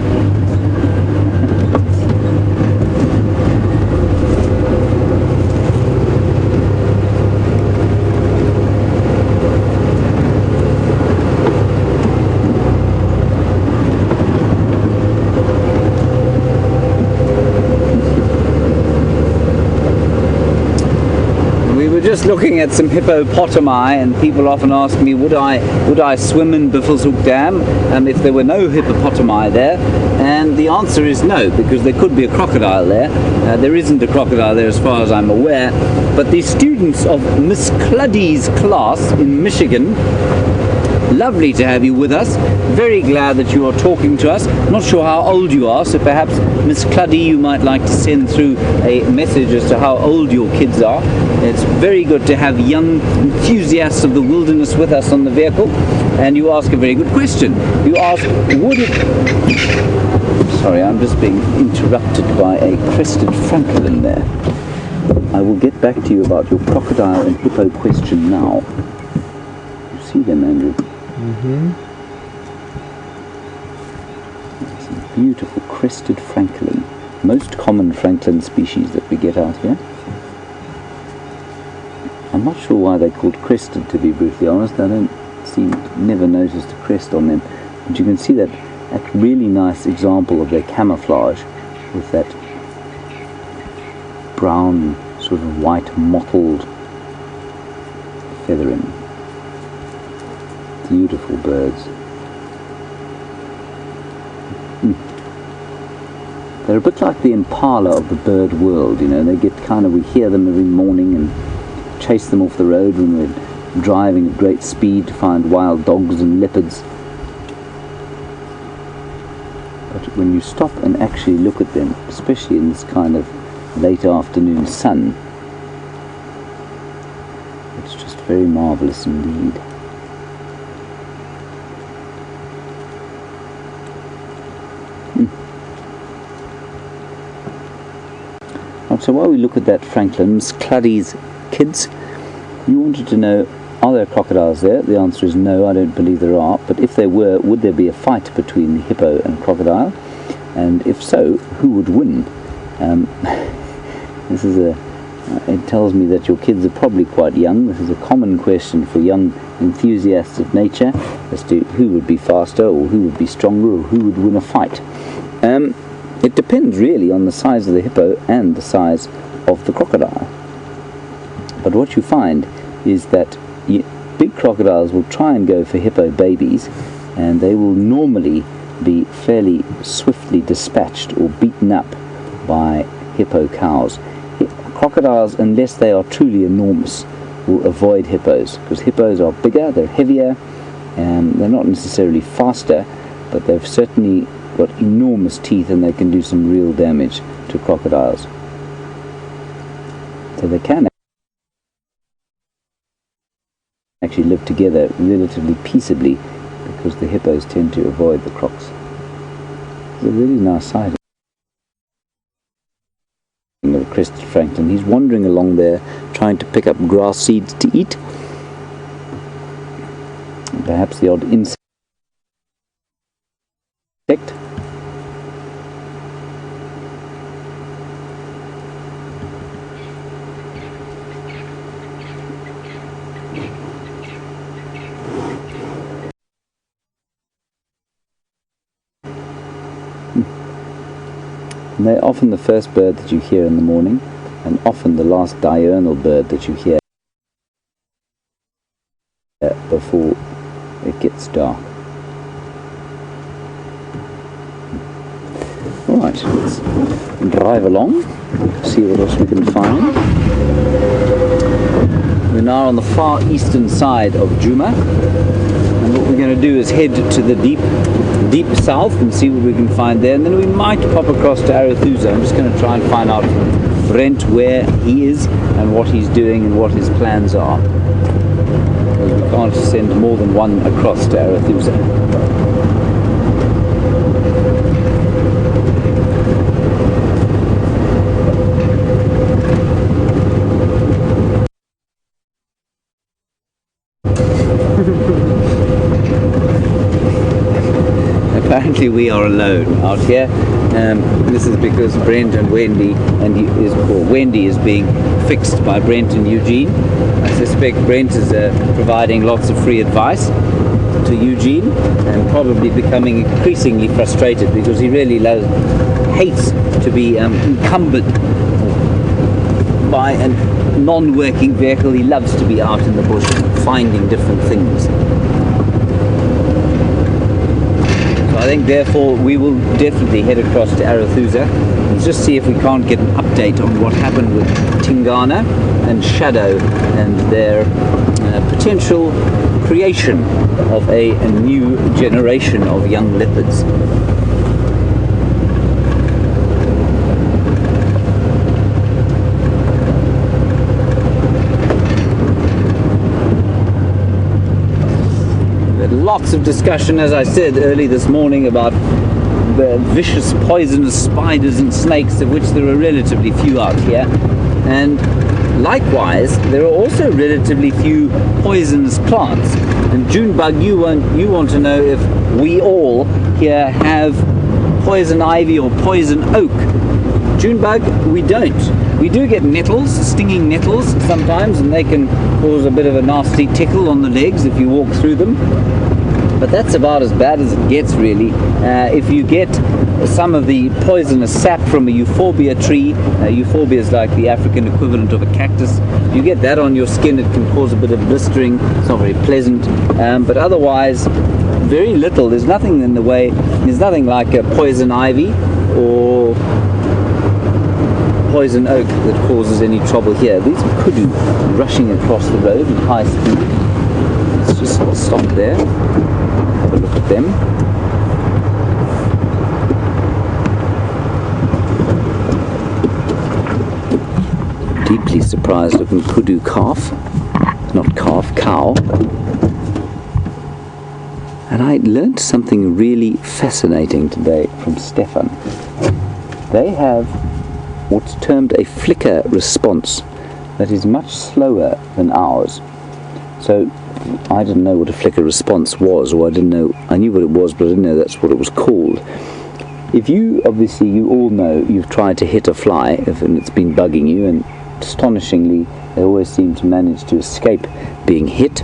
Just looking at some hippopotami, and people often ask me, would I swim in Buffelshoek Dam if there were no hippopotami there? And the answer is no, because there could be a crocodile there. There isn't a crocodile there as far as I'm aware, but the students of Miss Cluddy's class in Michigan Lovely to have you with us. Very glad that you are talking to us. Not sure how old you are, so perhaps Miss Cluddy, you might like to send through a message as to how old your kids are. It's very good to have young enthusiasts of the wilderness with us on the vehicle. And you ask a very good question. You ask, would it... Sorry, I'm just being interrupted by a crested francolin there. I will get back to you about your crocodile and hippo question now. You see them, Andrew? Mm-hmm. Some beautiful crested francolin. Most common francolin species that we get out here. I'm not sure why they're called crested, to be brutally honest. I never noticed a crest on them. But you can see that really nice example of their camouflage with that brown, sort of white mottled feathering. Beautiful birds. They're a bit like the impala of the bird world, you know. They get we hear them every morning and chase them off the road when we're driving at great speed to find wild dogs and leopards. But when you stop and actually look at them, especially in this kind of late afternoon sun, it's just very marvelous indeed. So while we look at that francolin, Miss Cluddy's kids, you wanted to know, are there crocodiles there? The answer is no, I don't believe there are. But if there were, would there be a fight between the hippo and crocodile? And if so, who would win? It tells me that your kids are probably quite young. This is a common question for young enthusiasts of nature as to who would be faster or who would be stronger or who would win a fight. It depends really on the size of the hippo and the size of the crocodile. But what you find is that big crocodiles will try and go for hippo babies, and they will normally be fairly swiftly dispatched or beaten up by hippo cows. Crocodiles, unless they are truly enormous, will avoid hippos, because hippos are bigger, they're heavier, and they're not necessarily faster, but they've certainly got enormous teeth and they can do some real damage to crocodiles. So they can actually live together relatively peaceably, because the hippos tend to avoid the crocs. It's a really nice sight of a crested francolin. He's wandering along there trying to pick up grass seeds to eat. And perhaps the odd insect. And they're often the first bird that you hear in the morning, and often the last diurnal bird that you hear before it gets dark. Alright, let's drive along, see what else we can find. We're now on the far eastern side of Djuma, and what we're going to do is head to the deep south and see what we can find there, and then we might pop across to Arathusa. I'm just going to try and find out from Brent where he is and what he's doing and what his plans are, because we can't send more than one across to Arathusa. Apparently we are alone out here. This is because Brent and Wendy, Wendy is being fixed by Brent and Eugene. I suspect Brent is providing lots of free advice to Eugene, and probably becoming increasingly frustrated because he really hates to be encumbered by a non-working vehicle. He loves to be out in the bush finding different things. I think therefore we will definitely head across to Arathusa and just see if we can't get an update on what happened with Tingana and Shadow and their potential creation of a new generation of young leopards. Lots of discussion, as I said early this morning, about the vicious poisonous spiders and snakes, of which there are relatively few out here, and likewise there are also relatively few poisonous plants. And Junebug, you want to know if we all here have poison ivy or poison oak. Junebug, we don't. We do get nettles, stinging nettles sometimes, and they can cause a bit of a nasty tickle on the legs if you walk through them. But that's about as bad as it gets, really. If you get some of the poisonous sap from a euphorbia tree, euphorbia is like the African equivalent of a cactus, you get that on your skin, it can cause a bit of blistering. It's not very pleasant, but otherwise very little. There's nothing in the way, there's nothing like a poison ivy or poison oak that causes any trouble here. These are kudu rushing across the road at high speed. Let's just stop there, have a look at them. Deeply surprised looking kudu calf, not calf, cow. And I learned something really fascinating today from Stefan. They have what's termed a flicker response that is much slower than ours. So I didn't know what a flicker response was, or I knew what it was, but I didn't know that's what it was called. If you, obviously you all know, you've tried to hit a fly and it's been bugging you, and astonishingly they always seem to manage to escape being hit,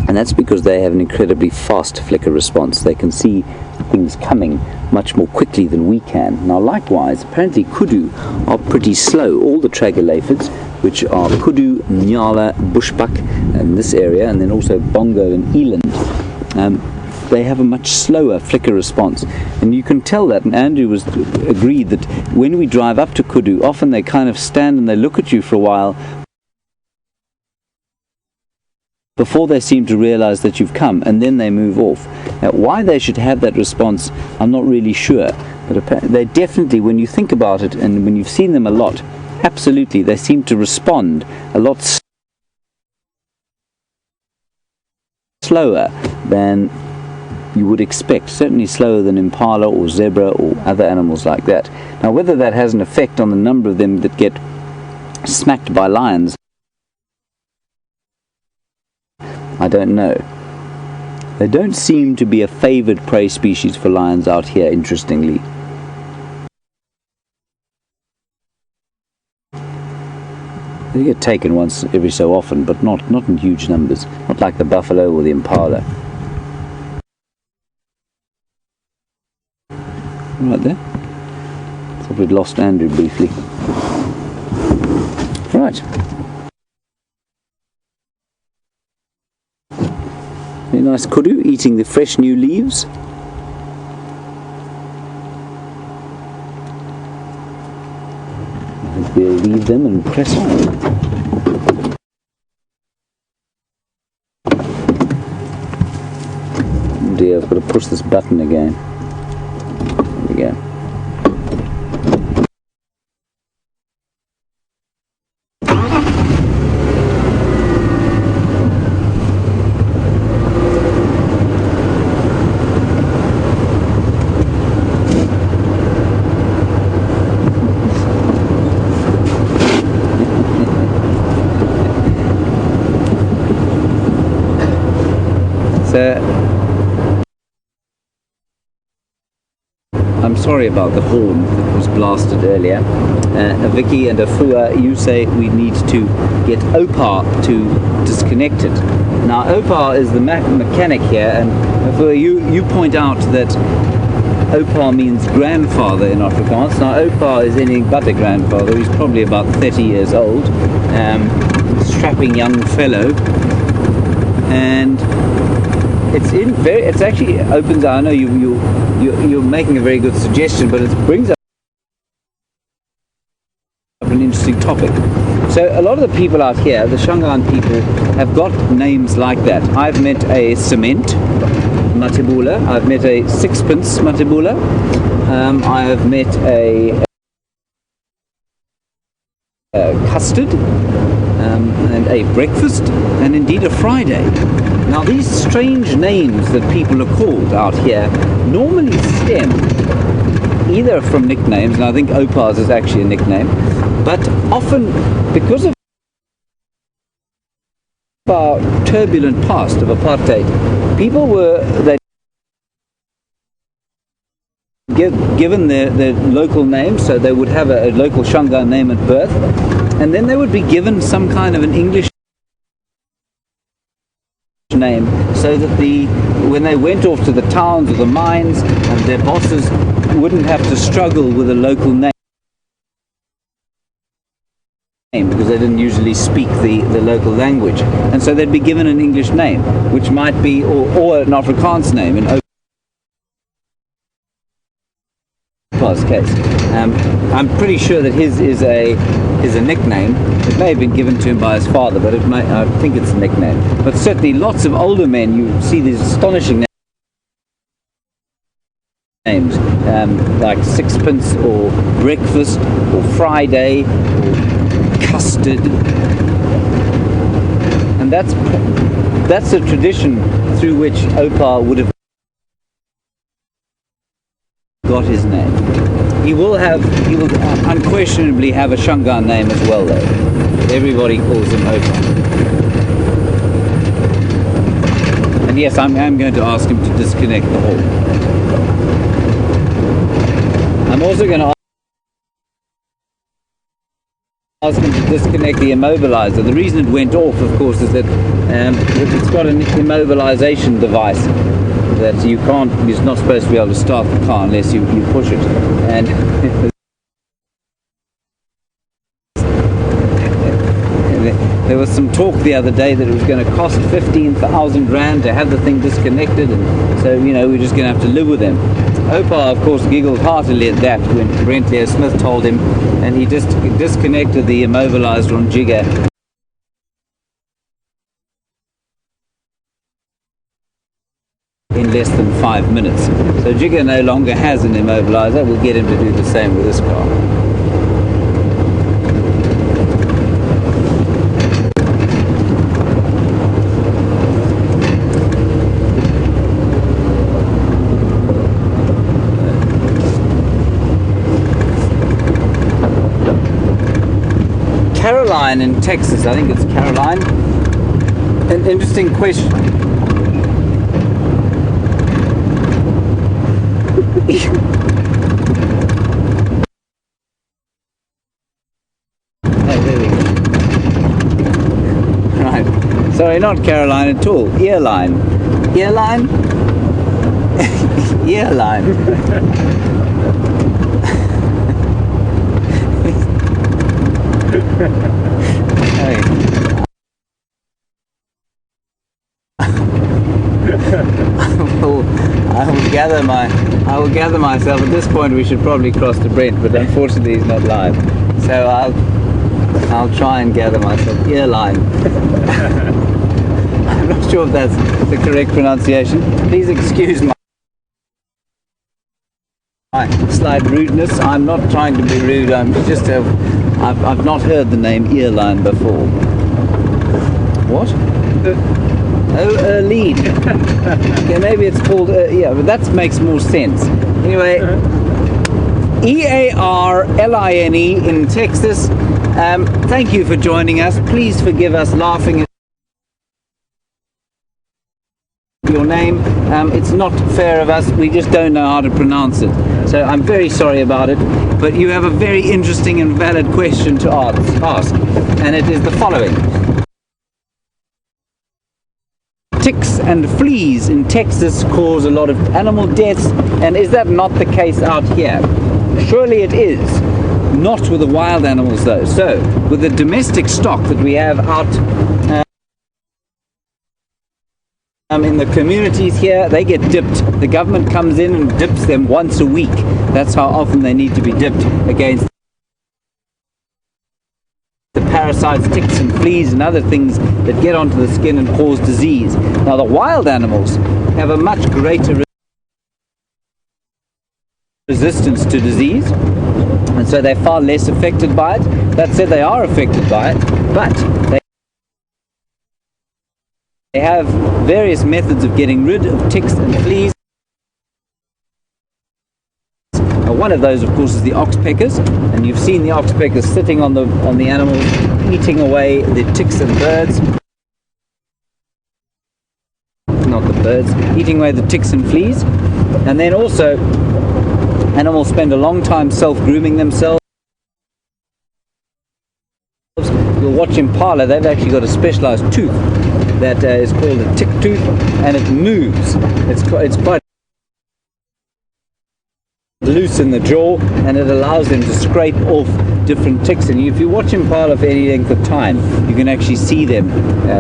and that's because they have an incredibly fast flicker response. They can see things coming much more quickly than we can. Now likewise, apparently kudu are pretty slow. All the tragolaphids, which are kudu, nyala, bushbuck in this area, and then also bongo and eland, they have a much slower flicker response. And you can tell that, and Andrew agreed that when we drive up to kudu, often they kind of stand and they look at you for a while before they seem to realize that you've come, and then they move off. Now, why they should have that response, I'm not really sure, but they definitely, when you think about it and when you've seen them a lot, absolutely, they seem to respond a lot slower than you would expect, certainly slower than impala or zebra or other animals like that. Now, whether that has an effect on the number of them that get smacked by lions, I don't know. They don't seem to be a favored prey species for lions out here, interestingly. They get taken once every so often, but not in huge numbers, not like the buffalo or the impala. Right there. Thought we'd lost Andrew briefly. Right. Very nice kudu eating the fresh new leaves. I think we'll leave them and press on. Oh dear, I've got to push this button again. There we go. I'm sorry about the horn that was blasted earlier. Vicky and Afua, you say we need to get Opar to disconnect it. Now Opar is the mechanic here, and Afua, you point out that Opar means grandfather in Afrikaans. Now Opar is anything but a grandfather. He's probably about 30 years old, strapping young fellow, and it's actually opens. I know you're making a very good suggestion, but it brings up an an interesting topic. So a lot of the people out here, the Shangaan people, have got names like that. I've met a cement Matibula. I've met a sixpence Matibula. I have met a custard, and a breakfast, and indeed a Friday. Now these strange names that people are called out here normally stem either from nicknames, and I think Opars is actually a nickname, but often because of our turbulent past of apartheid, people were given their local name, so they would have a local Shangaan name at birth, and then they would be given some kind of an English name, so that when they went off to the towns or the mines, and their bosses wouldn't have to struggle with a local name because they didn't usually speak the local language, and so they'd be given an English name, which might be or an Afrikaans name in Opar's case. I'm pretty sure that his is a nickname. It may have been given to him by his father, but I think it's a nickname. But certainly lots of older men, you see these astonishing names, like Sixpence or Breakfast or Friday or Custard. And that's a tradition through which Opar would have got his name. He will unquestionably have a Shangaan name as well, though. Everybody calls him Opar. And yes, I'm going to ask him to disconnect the hall. I'm also going to ask him to disconnect the immobilizer. The reason it went off, of course, is that it's got an immobilization device that you're not supposed to be able to start the car unless you push it. And there was some talk the other day that it was going to cost 15,000 rand to have the thing disconnected, and so we're just going to have to live with them. Opar, of course, giggled heartily at that when Brent Leo Smith told him, and he just disconnected the immobilized on Jigga in less than 5 minutes. So Jigga no longer has an immobilizer. We'll get him to do the same with this car. Caroline in Texas, I think it's Caroline. An interesting question. Right. Sorry, not Caroline at all. Earline. Earline? Earline. Hey. I will gather myself. At this point we should probably cross to Brent, but unfortunately he's not live. So I'll try and gather myself. Earline. I'm not sure if that's the correct pronunciation. Please excuse my slight rudeness. I'm not trying to be rude. I'm just I've not heard the name Earline before. What? Oh, lead. Okay, maybe it's called, yeah, but that makes more sense. Anyway, Earline in Texas. Thank you for joining us. Please forgive us laughing at your name. It's not fair of us. We just don't know how to pronounce it. So I'm very sorry about it. But you have a very interesting and valid question to ask. And it is the following. Ticks and fleas in Texas cause a lot of animal deaths, and is that not the case out here? Surely it is. Not with the wild animals though. So, with the domestic stock that we have out in the communities here, they get dipped. The government comes in and dips them once a week. That's how often they need to be dipped against the parasites, ticks and fleas and other things that get onto the skin and cause disease. Now the wild animals have a much greater resistance to disease, and so they're far less affected by it. That said, they are affected by it, but they have various methods of getting rid of ticks and fleas. One of those, of course, is the oxpeckers, and you've seen the oxpeckers sitting on the animals, eating away the ticks and birds. Not the birds, eating away the ticks and fleas. And then also, animals spend a long time self-grooming themselves. You'll watch impala, they've actually got a specialized tooth that is called a tick tooth, and it moves. It's quite loose in the jaw, and it allows them to scrape off different ticks. And if you watch impala for any length of time, you can actually see them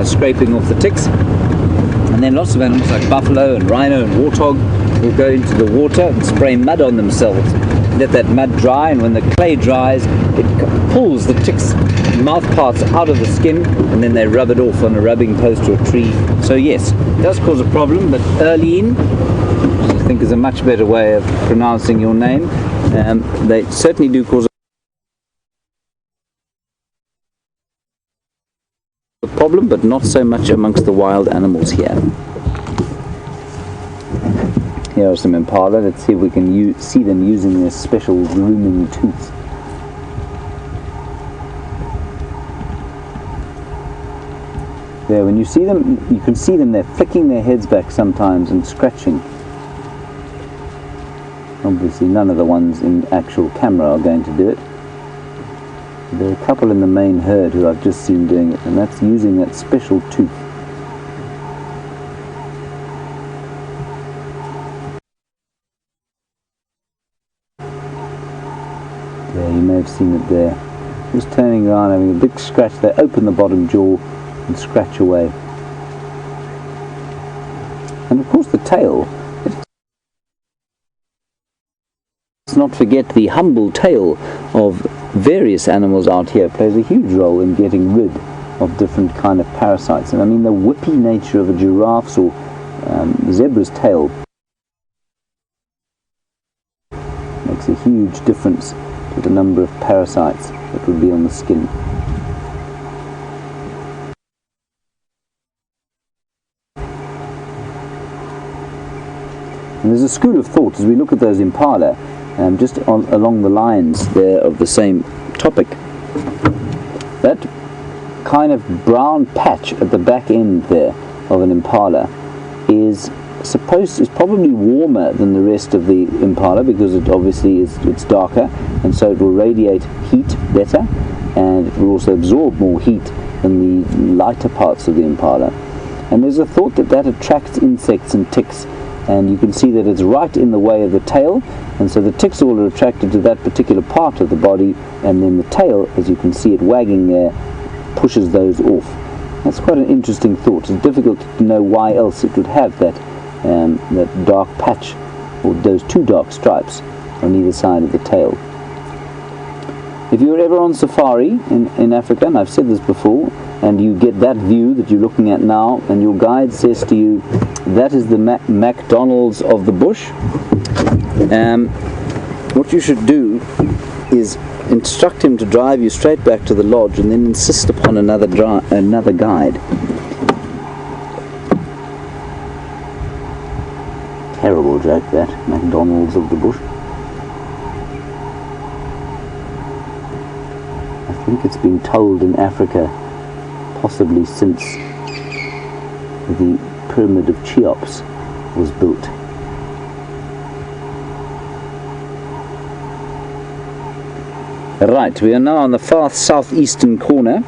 scraping off the ticks. And then lots of animals like buffalo and rhino and warthog will go into the water and spray mud on themselves, let that mud dry, and when the clay dries, it pulls the tick's mouth parts out of the skin, and then they rub it off on a rubbing post or a tree. So yes, it does cause a problem, but Erleen, which I think is a much better way of pronouncing your name, they certainly do cause a problem, but not so much amongst the wild animals here. Here are some impala. Let's see if we can see them using their special grooming tooth. There, when you see them, you can see them, they're flicking their heads back sometimes and scratching. Obviously none of the ones in actual camera are going to do it. There are a couple in the main herd who I've just seen doing it, and that's using that special tooth. There, you may have seen it there. Just turning around, having a big scratch. They open the bottom jaw and scratch away. And of course the tail. Let's not forget the humble tail of various animals out here plays a huge role in getting rid of different kind of parasites. And I mean, the whippy nature of a giraffe's or zebra's tail makes a huge difference to the number of parasites that would be on the skin. And there's a school of thought as we look at those impala, just along the lines there of the same topic. That kind of brown patch at the back end there of an impala is probably warmer than the rest of the impala, because it obviously it's darker, and so it will radiate heat better, and it will also absorb more heat than the lighter parts of the impala. And there's a thought that attracts insects and ticks, and you can see that it's right in the way of the tail, and so the ticks all are attracted to that particular part of the body, and then the tail, as you can see it wagging there, pushes those off. That's quite an interesting thought. It's difficult to know why else it would have that dark patch, or those two dark stripes on either side of the tail. If you're ever on safari in Africa, and I've said this before, and you get that view that you're looking at now, and your guide says to you, that is the McDonald's of the bush, what you should do is instruct him to drive you straight back to the lodge, and then insist upon another guide. Terrible joke, that McDonald's of the bush. I think it's been told in Africa possibly since the pyramid of Cheops was built. Right, we are now on the far southeastern corner,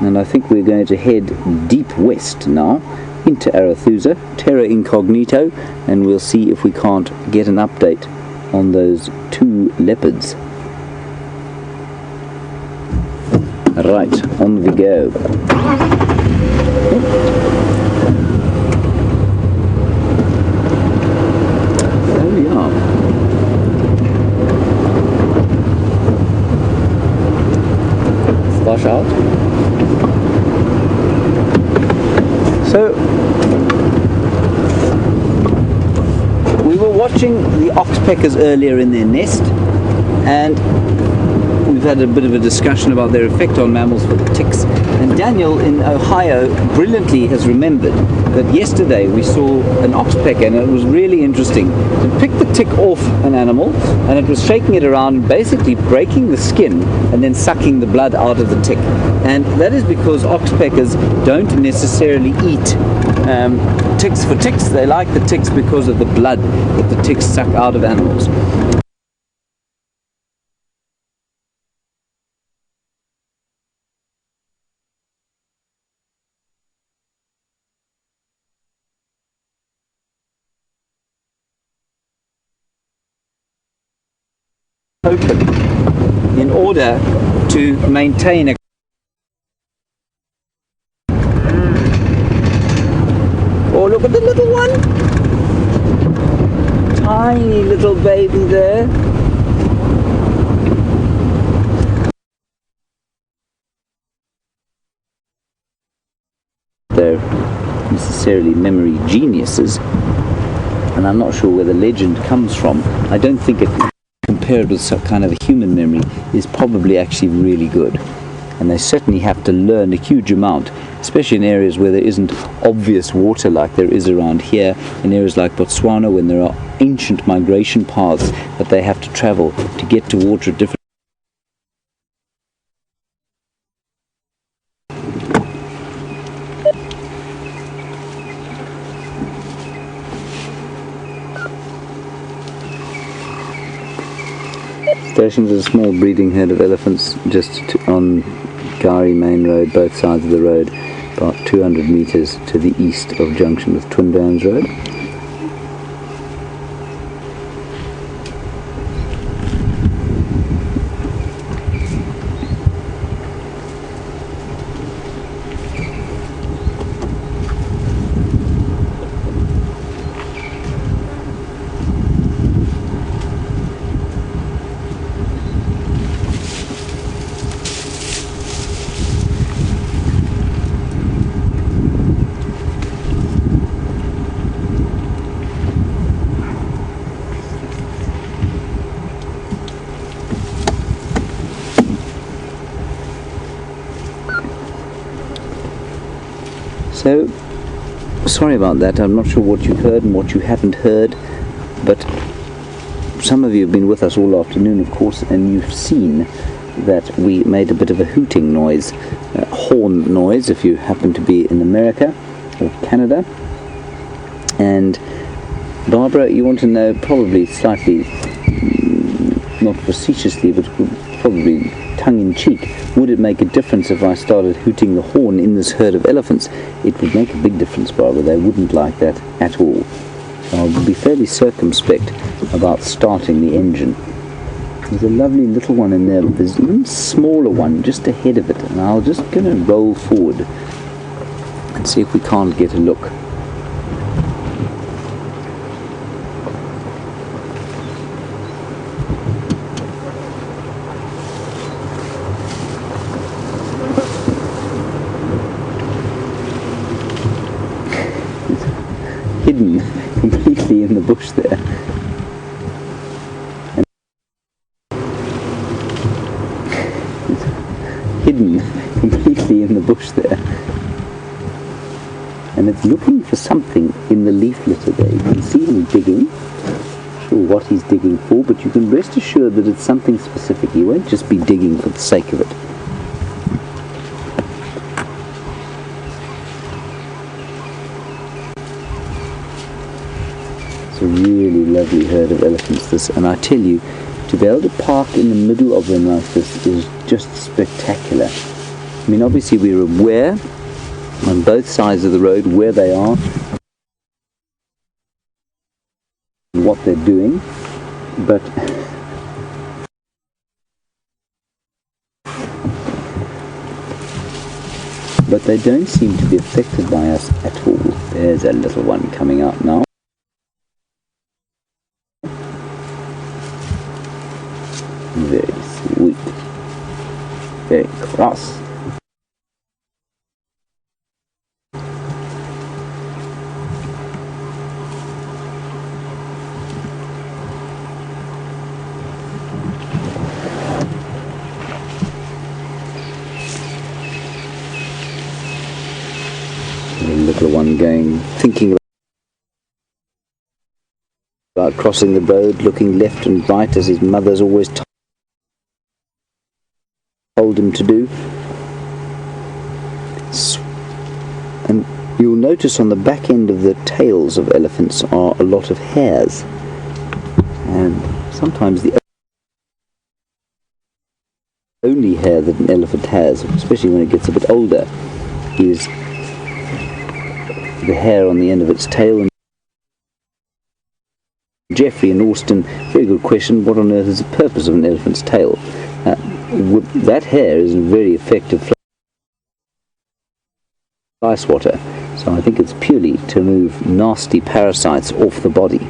and I think we're going to head deep west now into Arathusa, terra incognito, and we'll see if we can't get an update on those two leopards. Right, on we go. There we are. wash out. So we were watching the oxpeckers earlier in their nest, and we've had a bit of a discussion about their effect on mammals for the ticks. And Daniel in Ohio brilliantly has remembered that yesterday we saw an oxpecker, and it was really interesting. It picked the tick off an animal, and it was shaking it around, basically breaking the skin and then sucking the blood out of the tick. And that is because oxpeckers don't necessarily eat ticks for ticks. They like the ticks because of the blood that the ticks suck out of animals. Open in order to maintain a oh, look at the little one, tiny little baby there. They're necessarily memory geniuses, and I'm not sure where the legend comes from. I don't think it compared with some kind of a human memory is probably actually really good, and they certainly have to learn a huge amount, especially in areas where there isn't obvious water like there is around here, in areas like Botswana, when there are ancient migration paths that they have to travel to get to water at different. Stations is a small breeding herd of elephants just on Gari Main Road, both sides of the road, about 200 metres to the east of junction with Twin Downs Road. So, sorry about that. I'm not sure what you heard and what you haven't heard, but some of you have been with us all afternoon, of course, and you've seen that we made a bit of a hooting noise, horn noise, if you happen to be in America or Canada. And Barbara, you want to know, probably slightly, not facetiously, but probably tongue-in-cheek, would it make a difference if I started hooting the horn in this herd of elephants? It would make a big difference, Barbara. They wouldn't like that at all. So I'll be fairly circumspect about starting the engine. There's a lovely little one in there, but there's an even smaller one just ahead of it, and I'll just going to roll forward and see if we can't get a look. Hidden completely in the bush there. And it's hidden completely in the bush there. And it's looking for something in the leaf litter there. You can see him digging. Not sure what he's digging for, but you can rest assured that it's something specific. He won't just be digging for the sake of it. It's a really lovely herd of elephants, this, and I tell you, to be able to park in the middle of them like this is just spectacular. I mean, obviously we're aware on both sides of the road where they are, what they're doing, but they don't seem to be affected by us at all. There's a little one coming out now. Very sweet. Very cross. little one thinking about crossing the road, looking left and right as his mother's always told him to do. And you'll notice on the back end of the tails of elephants are a lot of hairs, and sometimes the only hair that an elephant has, especially when it gets a bit older, is the hair on the end of its tail. And Jeffrey and Austin, very good question, what on earth is the purpose of an elephant's tail? That hair is a very effective fly swatter, so I think it's purely to remove nasty parasites off the body.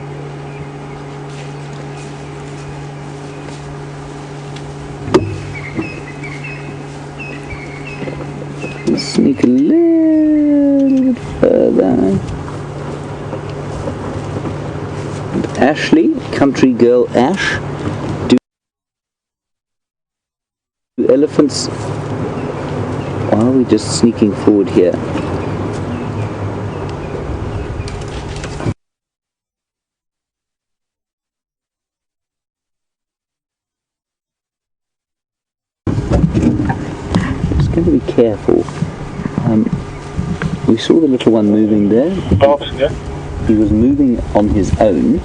Sneak a little bit further. And Ashley, country girl Ash, do elephants... Why are we just sneaking forward here? Just going to be careful. We saw the little one moving there. He was moving on his own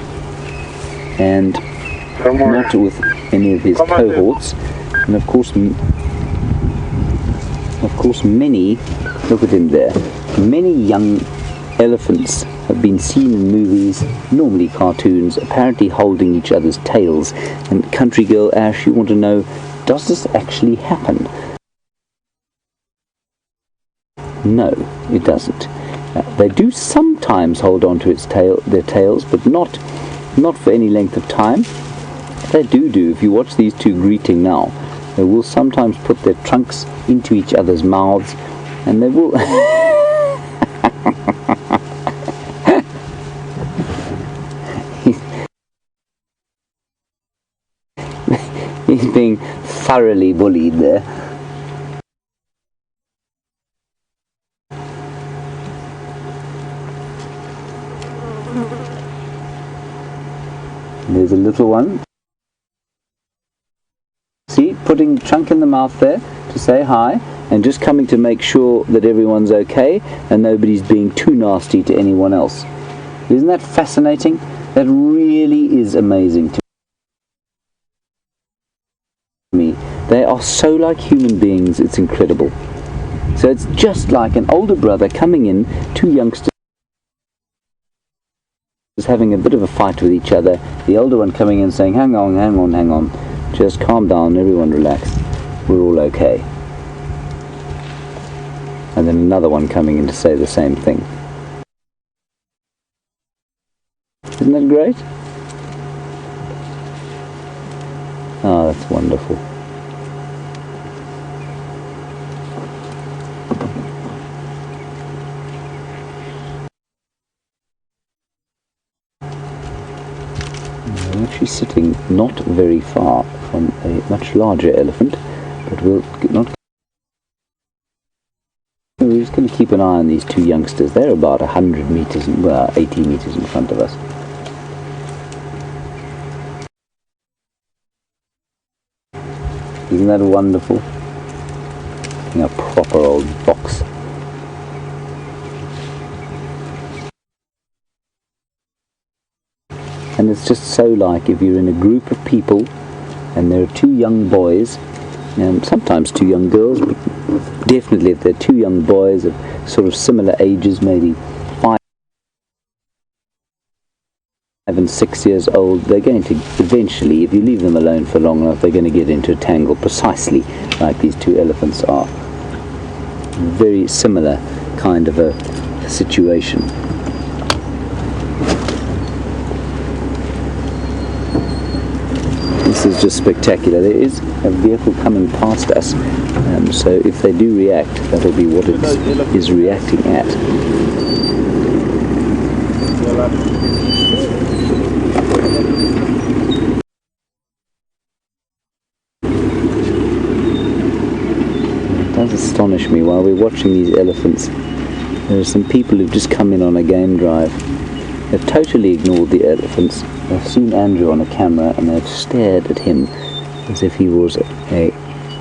and not with any of his cohorts. And of course many, look at him there, many young elephants have been seen in movies, normally cartoons, apparently holding each other's tails. And country girl Ash, you want to know, does this actually happen? No, it doesn't. They do sometimes hold on to their tails, but not for any length of time. They do. If you watch these two greeting now, they will sometimes put their trunks into each other's mouths, and they will... He's being thoroughly bullied there. There's a little one. See, putting the trunk in the mouth there to say hi, and just coming to make sure that everyone's okay and nobody's being too nasty to anyone else. Isn't that fascinating? That really is amazing to me. They are so like human beings, it's incredible. So it's just like an older brother coming in, two youngsters having a bit of a fight with each other, the older one coming in saying, hang on, just calm down, everyone relax, we're all okay. And then another one coming in to say the same thing. Isn't that great? Oh, that's wonderful. I'm actually sitting not very far from a much larger elephant, but we're just going to keep an eye on these two youngsters. They're about 100 meters, well, 80 meters in front of us. Isn't that wonderful? A proper old box. And it's just so like if you're in a group of people and there are two young boys, and sometimes two young girls, but definitely if they're two young boys of sort of similar ages, maybe 5 and 6 years old, they're going to eventually, if you leave them alone for long enough, they're going to get into a tangle precisely like these two elephants are. Very similar kind of a situation. This is just spectacular. There is a vehicle coming past us, so if they do react, that'll be what it is reacting at. It does astonish me while we're watching these elephants There are some people who've just come in on a game drive. They've totally ignored the elephants. They've seen Andrew on a camera and they've stared at him as if he was a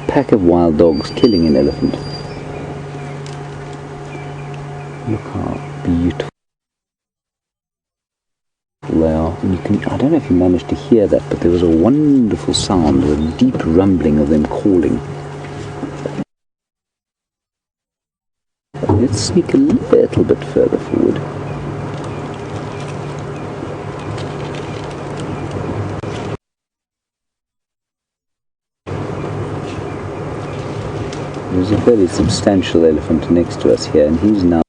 pack of wild dogs killing an elephant. Look how beautiful they are. And you can, I don't know if you managed to hear that, but there was a wonderful sound, a deep rumbling of them calling. Let's sneak a little bit further forward. There's a very substantial elephant next to us here, and he's now,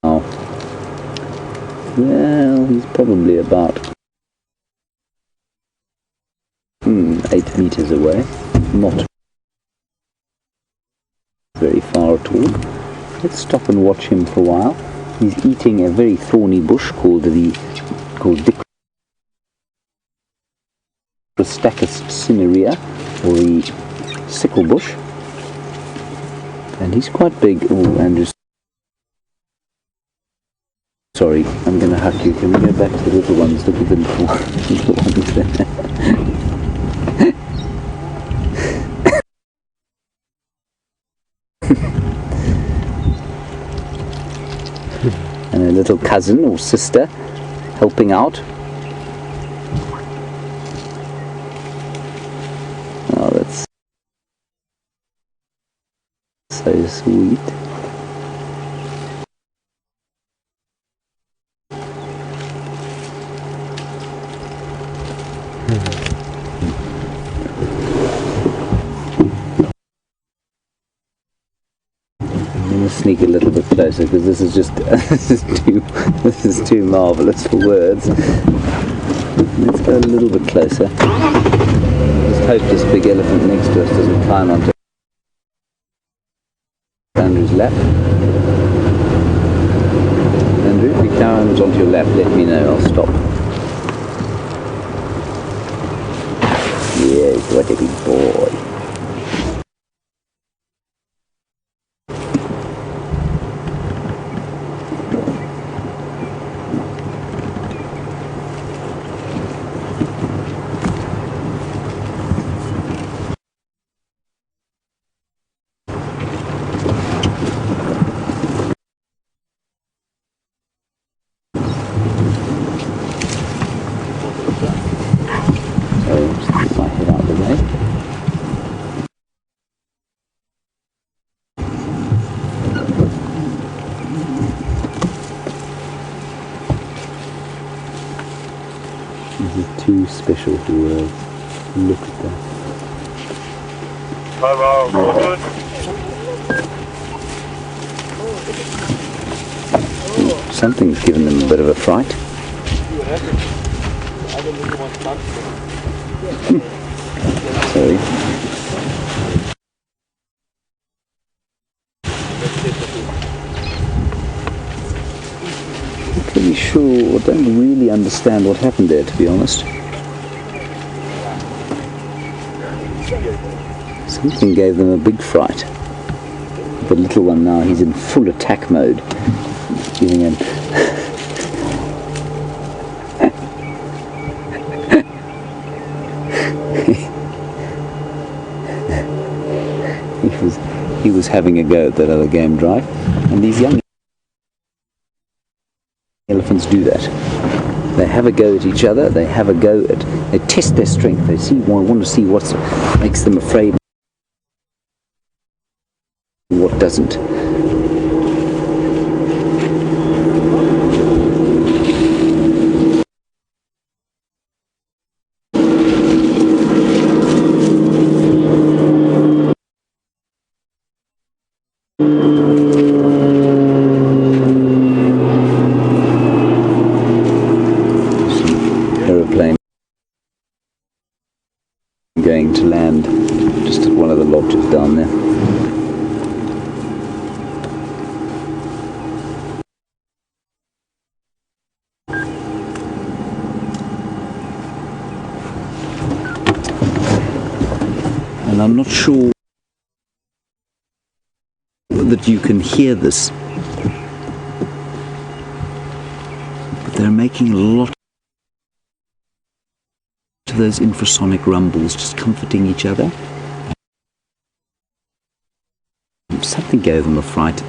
well, he's probably about 8 meters away, not very far at all. Let's stop and watch him for a while. He's eating a very thorny bush called Dicrostachys cinerea, or the sickle bush, and he's quite big. Oh, Andrew, sorry, I'm going to hack you. Can we go back to the little ones? Look at the little ones there. And a little cousin or sister helping out. Oh, that's so sweet. Sneak a little bit closer because this is just this is too marvelous for words. Let's go a little bit closer. Just hope this big elephant next to us doesn't climb onto Andrew's lap. Andrew, if he climbs onto your lap, let me know. I'll stop. Yes, what a big boy. My head out of the way. This is too special for words. Look at that. Something's given them a bit of a fright. Sorry. I'm pretty sure, I don't really understand what happened there, to be honest. Something gave them a big fright. The little one now, he's in full attack mode. Giving him he was having a go at that other game drive, and these young elephants do that. They have a go at each other, they have a go at, they test their strength, they want to see what makes them afraid and what doesn't. Aeroplane going to land just at one of the lodges down there. And I'm not sure that you can hear this. But they're making a lot of those infrasonic rumbles, just comforting each other. Something gave them a fright.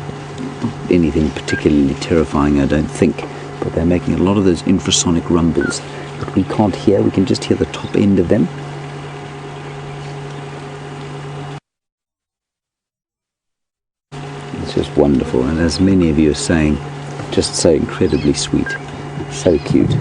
Not anything particularly terrifying, I don't think, but they're making a lot of those infrasonic rumbles that we can't hear. We can just hear the top end of them. It's just wonderful, and as many of you are saying, just so incredibly sweet, so cute.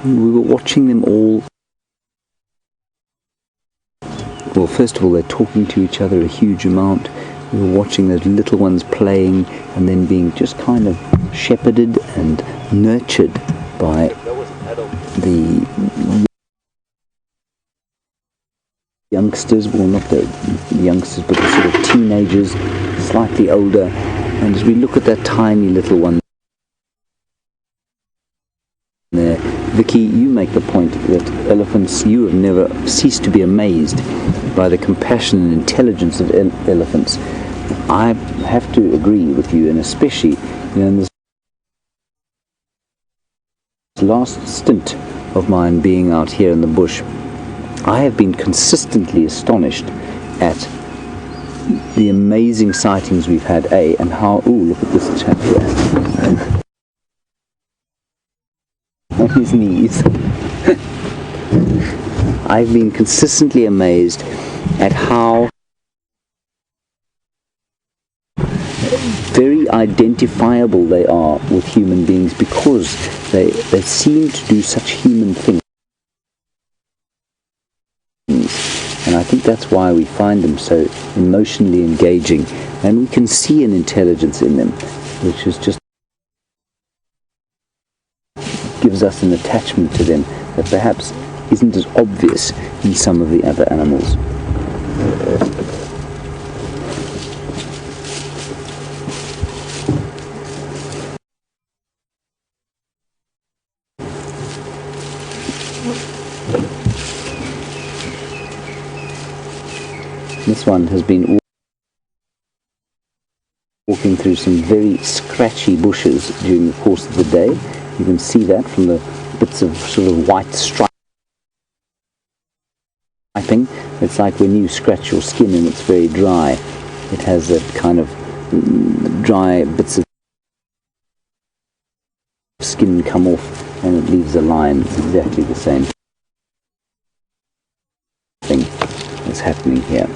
We were watching them all. Well, first of all, they're talking to each other a huge amount. We were watching those little ones playing and then being just kind of shepherded and nurtured by the youngsters. Well, not the youngsters, but the sort of teenagers, slightly older. And as we look at that tiny little one there, Vicky, you make the point that elephants, you have never ceased to be amazed by the compassion and intelligence of elephants. I have to agree with you, and especially in this last stint of mine being out here in the bush, I have been consistently astonished at the amazing sightings we've had, and how, look at this chap here. On his knees. I've been consistently amazed at how very identifiable they are with human beings, because they seem to do such human things. And I think that's why we find them so emotionally engaging, and we can see an intelligence in them which is just gives us an attachment to them that perhaps isn't as obvious in some of the other animals. This one has been walking through some very scratchy bushes during the course of the day. You can see that from the bits of sort of white striping. It's like when you scratch your skin and it's very dry. It has that kind of dry bits of skin come off, and it leaves a line. Exactly the same thing is happening here.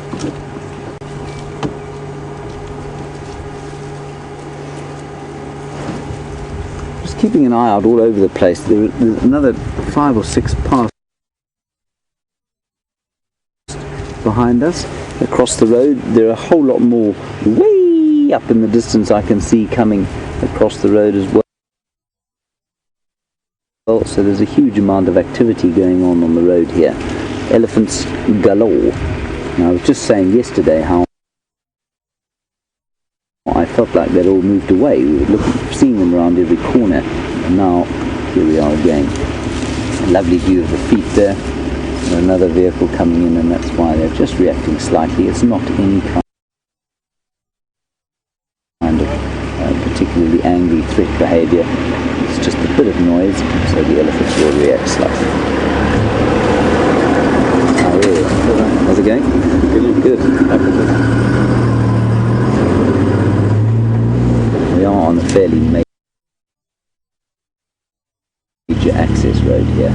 Keeping an eye out all over the place. There's another 5 or 6 paths behind us across the road. There are a whole lot more way up in the distance I can see coming across the road as well. So there's a huge amount of activity going on the road here. Elephants galore. Now, I was just saying yesterday how I felt like they'd all moved away. We were seeing them around every corner, and now here we are again. A lovely view of the feet there, and another vehicle coming in, and that's why they're just reacting slightly. It's not any kind of particularly angry threat behavior. It's just a bit of noise, so the elephants will react slightly. Oh, yeah. How's it going? Good. We are on a fairly major access road here.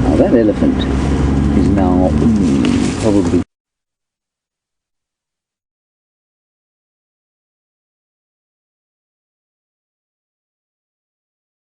Now that elephant is now probably